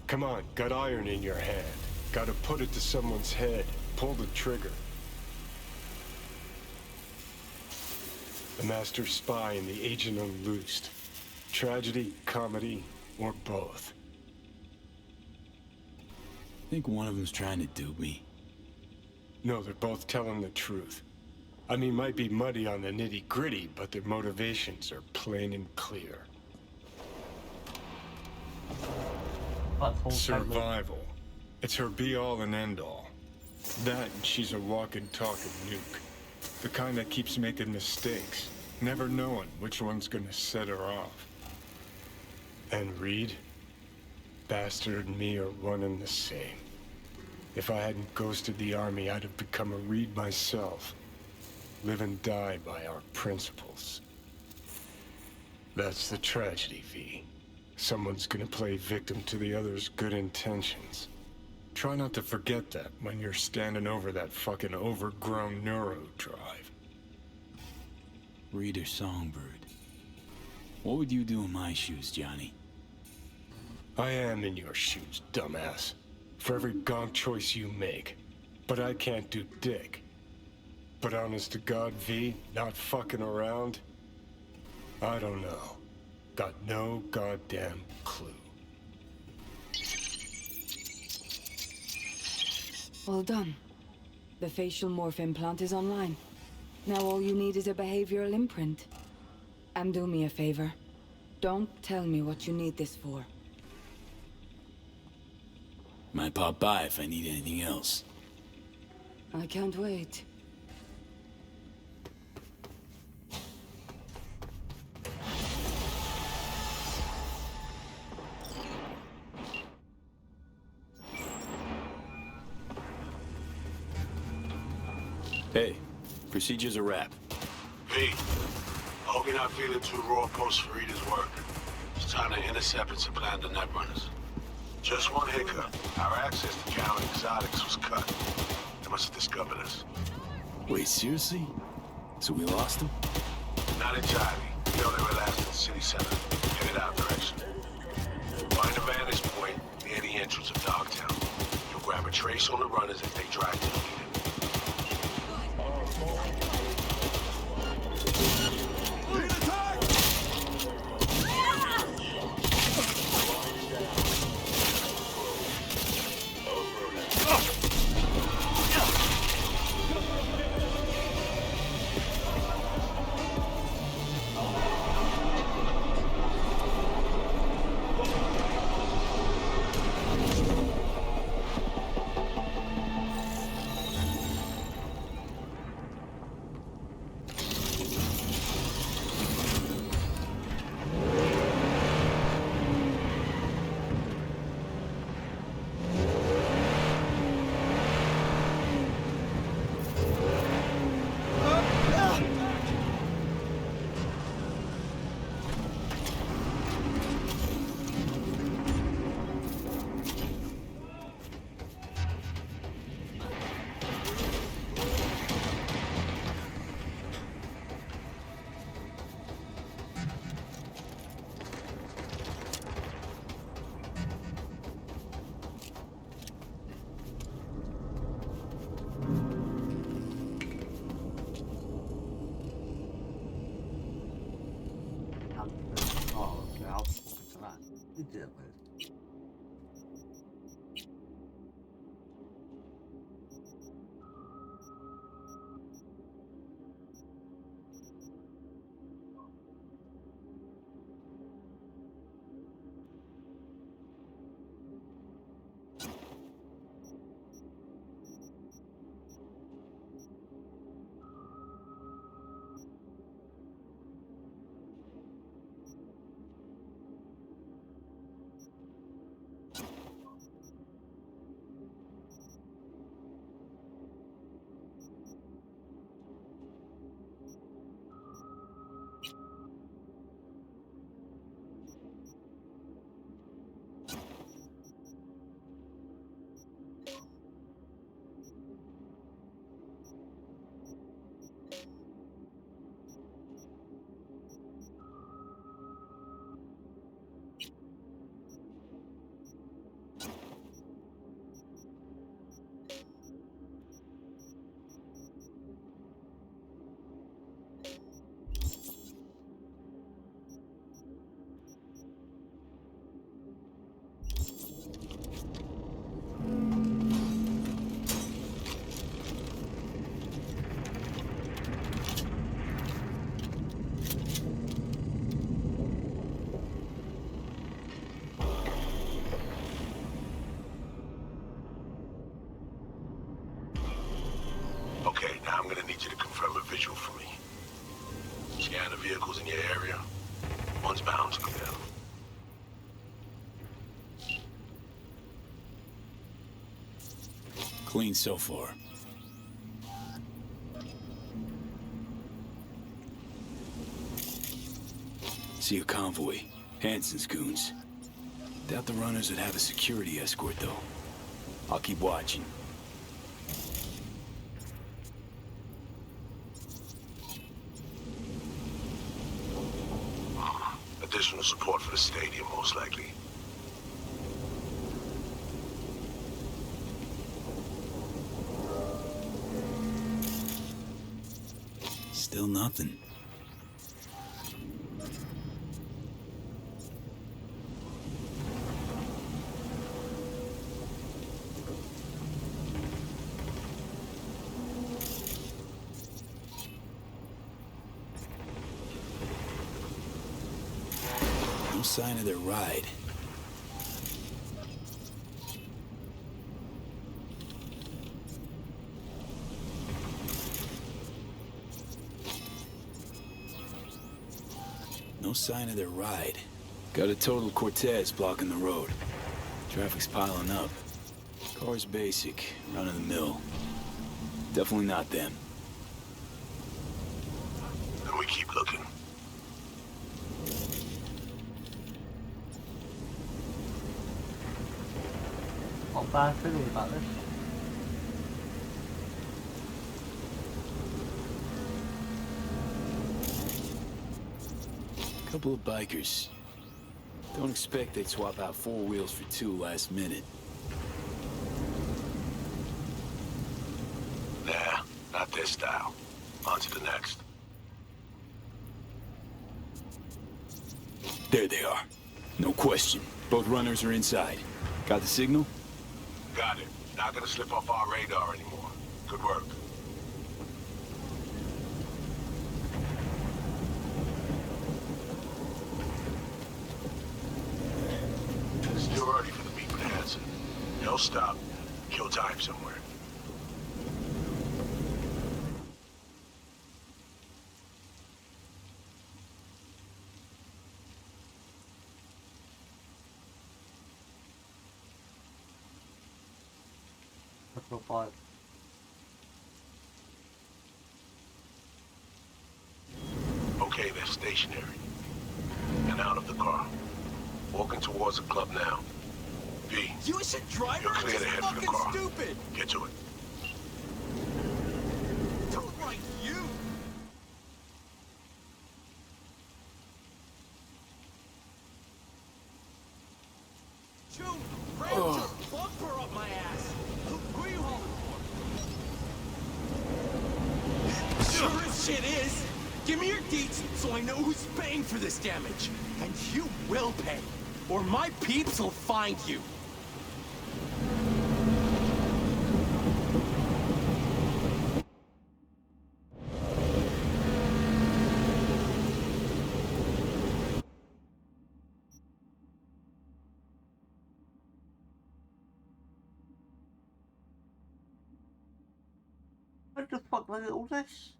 Come on, got iron in your hand. Gotta put it to someone's head. Pull the trigger. The master spy and the agent unloosed. Tragedy, comedy, or both. Think one of them's trying to dupe me. No, they're both telling the truth. I mean, might be muddy on the nitty-gritty, but their motivations are plain and clear. Survival. It's her be-all and end-all. That, and she's a walking, talking nuke. The kind that keeps making mistakes, never knowing which one's gonna set her off. And Reed? Bastard and me are one and the same. If I hadn't ghosted the army, I'd have become a Reed myself. Live and die by our principles. That's the tragedy, V. Someone's gonna play victim to the other's good intentions. Try not to forget that when you're standing over that fucking overgrown neuro drive. Reed or Songbird. What would you do in my shoes, Johnny? I am in your shoes, dumbass. For every gonk choice you make. But I can't do dick. But honest to God, V, not fucking around? I don't know. Got no goddamn clue. All done. The facial morph implant is online. Now all you need is a behavioral imprint. And do me a favor. Don't tell me what you need this for. Might pop by if I need anything else. I can't wait. Hey, procedure's a wrap. V, hope you're not feeling too raw post Farida's work. It's time to intercept and supplant the netrunners. Just one hiccup. Our access to Cal Exotics was cut. They must have discovered us. Wait, seriously? So we lost them? Not entirely. We know they were last in the city center. Headed out direction. Find a vantage point near the entrance of Dogtown. You'll grab a trace on the runners as they drive to the leader. I'll walk into that. You deal with. Okay, now I'm gonna need you to confirm a visual for me. Scan the vehicles in your area. One's bound to go down. Clean so far. See a convoy. Hansen's goons. Doubt the runners would have a security escort, though. I'll keep watching. Additional support for the stadium, most likely. Still nothing. No sign of their ride. No sign of their ride. Got a total Cortez blocking the road. Traffic's piling up. Car's basic, run of the mill. Definitely not them. And we keep looking. Not bad feeling about this. Couple of bikers. Don't expect they'd swap out 4 wheels for 2 last minute. Nah, not this style. On to the next. There they are. No question. Both runners are inside. Got the signal? Got it. Not gonna slip off our radar anymore. Good work. Still early for the meet with Hansen. No stop. Kill time somewhere. Fight. Okay, they're stationary. And out of the car. Walking towards the club now. V, You should drive you're her. clear to She's head for the fucking car. stupid. Get to it. Don't like you. June, ram your bumper up my ass. Who are you hauling for? Sure as shit is. Give me your deets so I know who's paying for this damage. And you will pay. Or my peeps will find you. What the fuck was all this?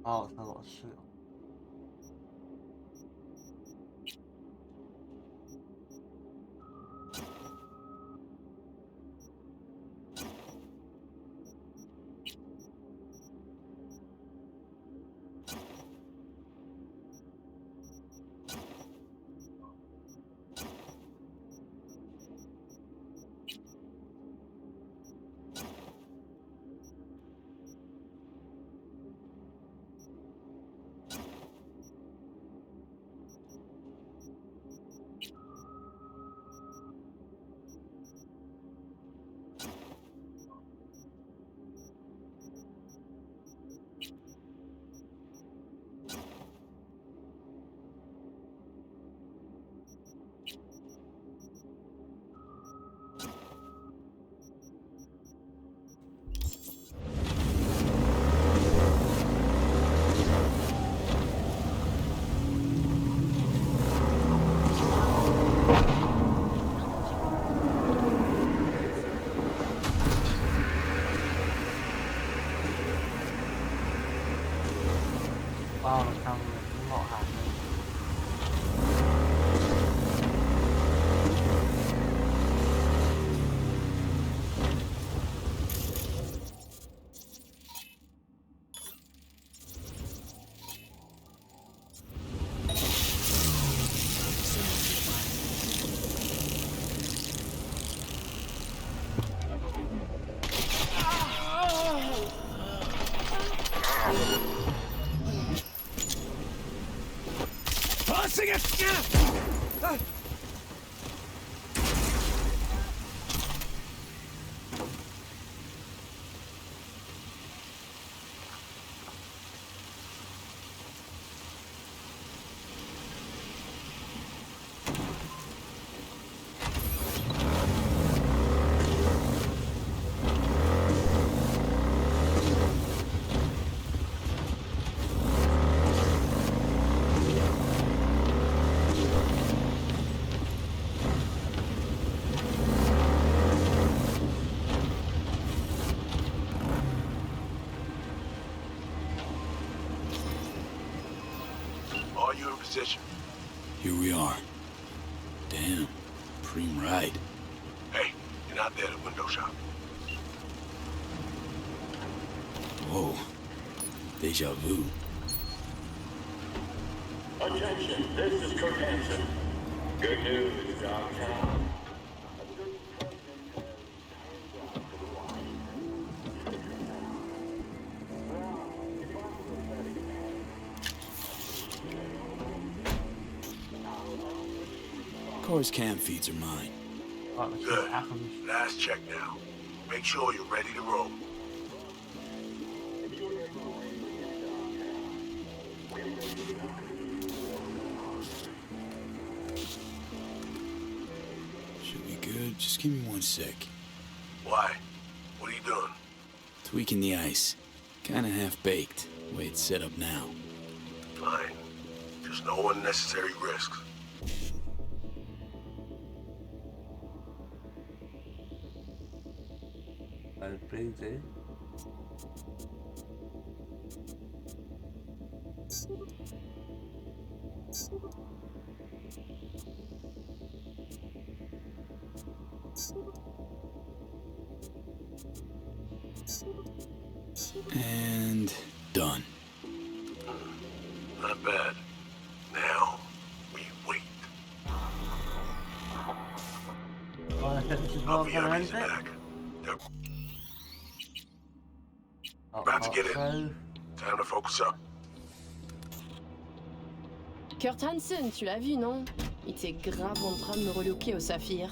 Oh, it's not got a suit on. Wow, the camera is not happening. Tossing it! Are you in position? Here we are. Damn, preem ride. Hey, you're not there at the window shop. Whoa, deja vu. Attention, this is Kurt Hansen. Good news, downtown. Car's cam feeds are mine. Good. Last check now. Make sure you're ready to roll. Should be good. Just give me 1 sec. Why? What are you doing? Tweaking the ice. Kinda half-baked, the way it's set up now. Fine. Just no unnecessary risks. Crazy. And done. Not bad. Now, we wait. Our VIPs are back. They're about to get in. Time to focus up. Kurt Hansen, tu l'as vu, non? Il était grave en train de me relooker au saphir.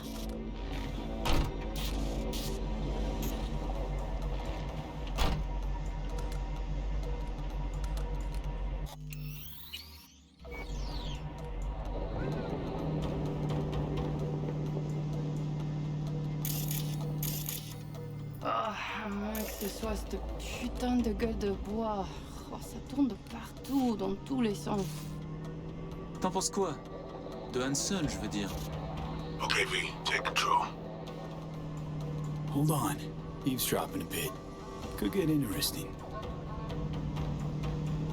Que ce soit cette putain de gueule de bois. Oh, ça tourne de partout, dans tous les sens. T'en penses quoi? De Hansen, je veux dire. Okay, V, take control. Hold on. Eavesdropping a bit. Could get interesting.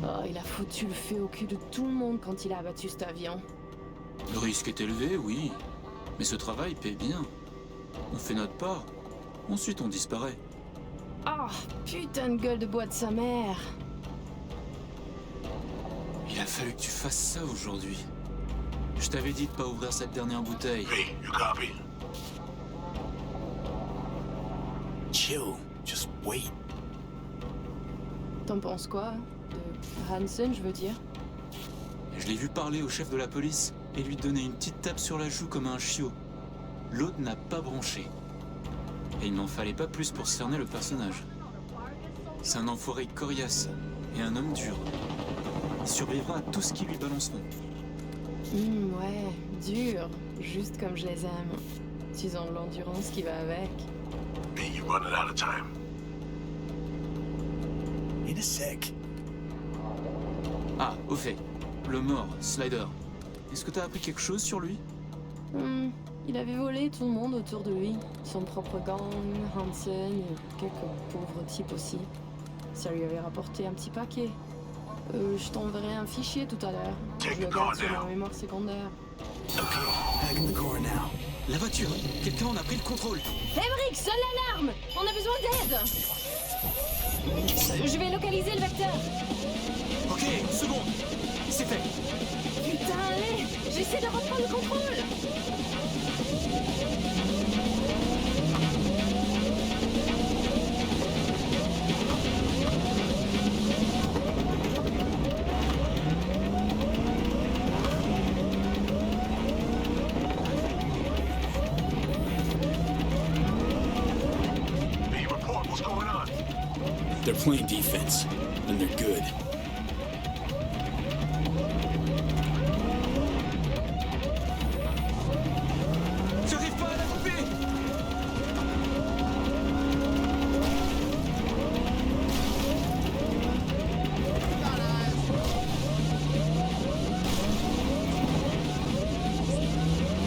Oh, il a foutu le feu au cul de tout le monde quand il a abattu cet avion. Le risque est élevé, oui. Mais ce travail paie bien. On fait notre part. Ensuite, on disparaît. Ah, putain de gueule de bois de sa mère. Il a fallu que tu fasses ça aujourd'hui. Je t'avais dit de pas ouvrir cette dernière bouteille. Hey, you copy? Chill, just wait. T'en penses quoi? De Hansen, je veux dire. Je l'ai vu parler au chef de la police et lui donner une petite tape sur la joue comme un chiot. L'autre n'a pas branché. Et il n'en fallait pas plus pour cerner le personnage. C'est un enfoiré coriace et un homme dur. Il survivra à tout ce qui lui balanceront. Ouais, dur. Juste comme je les aime. S'ils ont de l'endurance qui va avec. Hey, you're running out of time. In a sec. Ah, au fait. Le mort, Slider. Est-ce que t'as appris quelque chose sur lui? Il avait volé tout le monde autour de lui. Son propre gang, Hansen et quelques pauvres types aussi. Ça lui avait rapporté un petit paquet. Je t'enverrai un fichier tout à l'heure. Je le garde sur ma mémoire secondaire. La voiture. Quelqu'un en a pris le contrôle. Emmerich, sonne l'alarme! On a besoin d'aide! Je vais localiser le vecteur. Ok, une seconde. C'est fait. Putain, allez! J'essaie de reprendre le contrôle! They're playing defense, and they're good. J'arrive pas à la couper!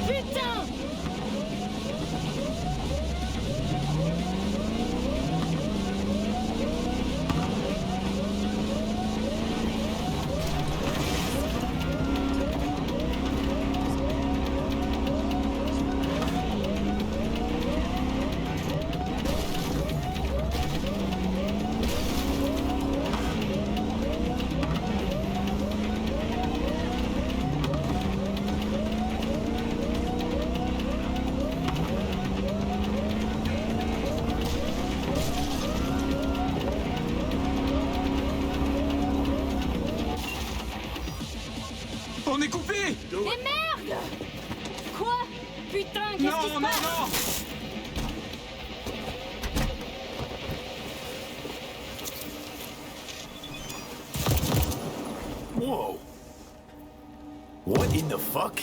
Putain! On est coupé! Mais merde! Quoi? Putain, qu'est-ce qui se passe? Whoa! What in the fuck?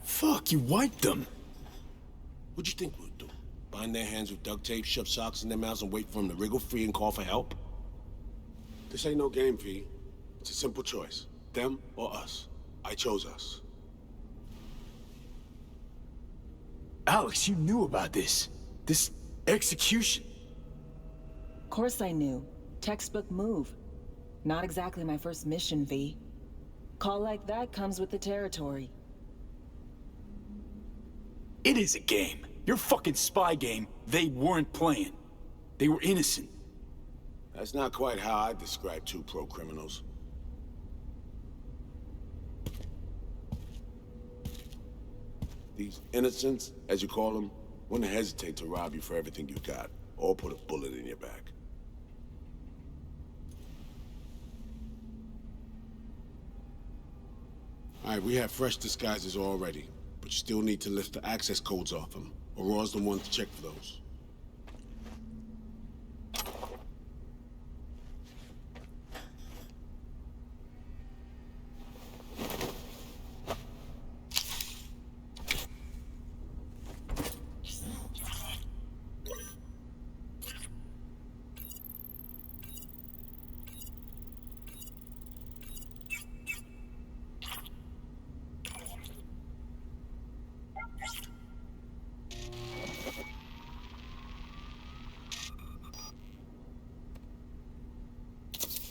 Fuck, you wiped them! What'd you think we'd do? Bind their hands with duct tape, shove socks in their mouths, and wait for them to wriggle free and call for help? This ain't no game, V. It's a simple choice. Them or us. I chose us. Alex, you knew about this. This execution. Of course I knew. Textbook move. Not exactly my first mission, V. Call like that comes with the territory. It is a game. Your fucking spy game, they weren't playing. They were innocent. That's not quite how I describe two pro criminals. These innocents, as you call them, wouldn't hesitate to rob you for everything you got, or put a bullet in your back. All right, we have fresh disguises already, but you still need to lift the access codes off them. Aurora's the one to check for those.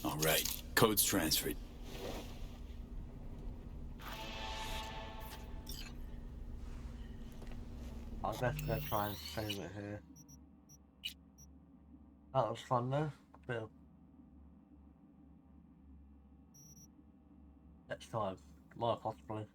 All right, code's transferred. I'll just go try and save it here. That was fun though. Bill. Next time, more possibly.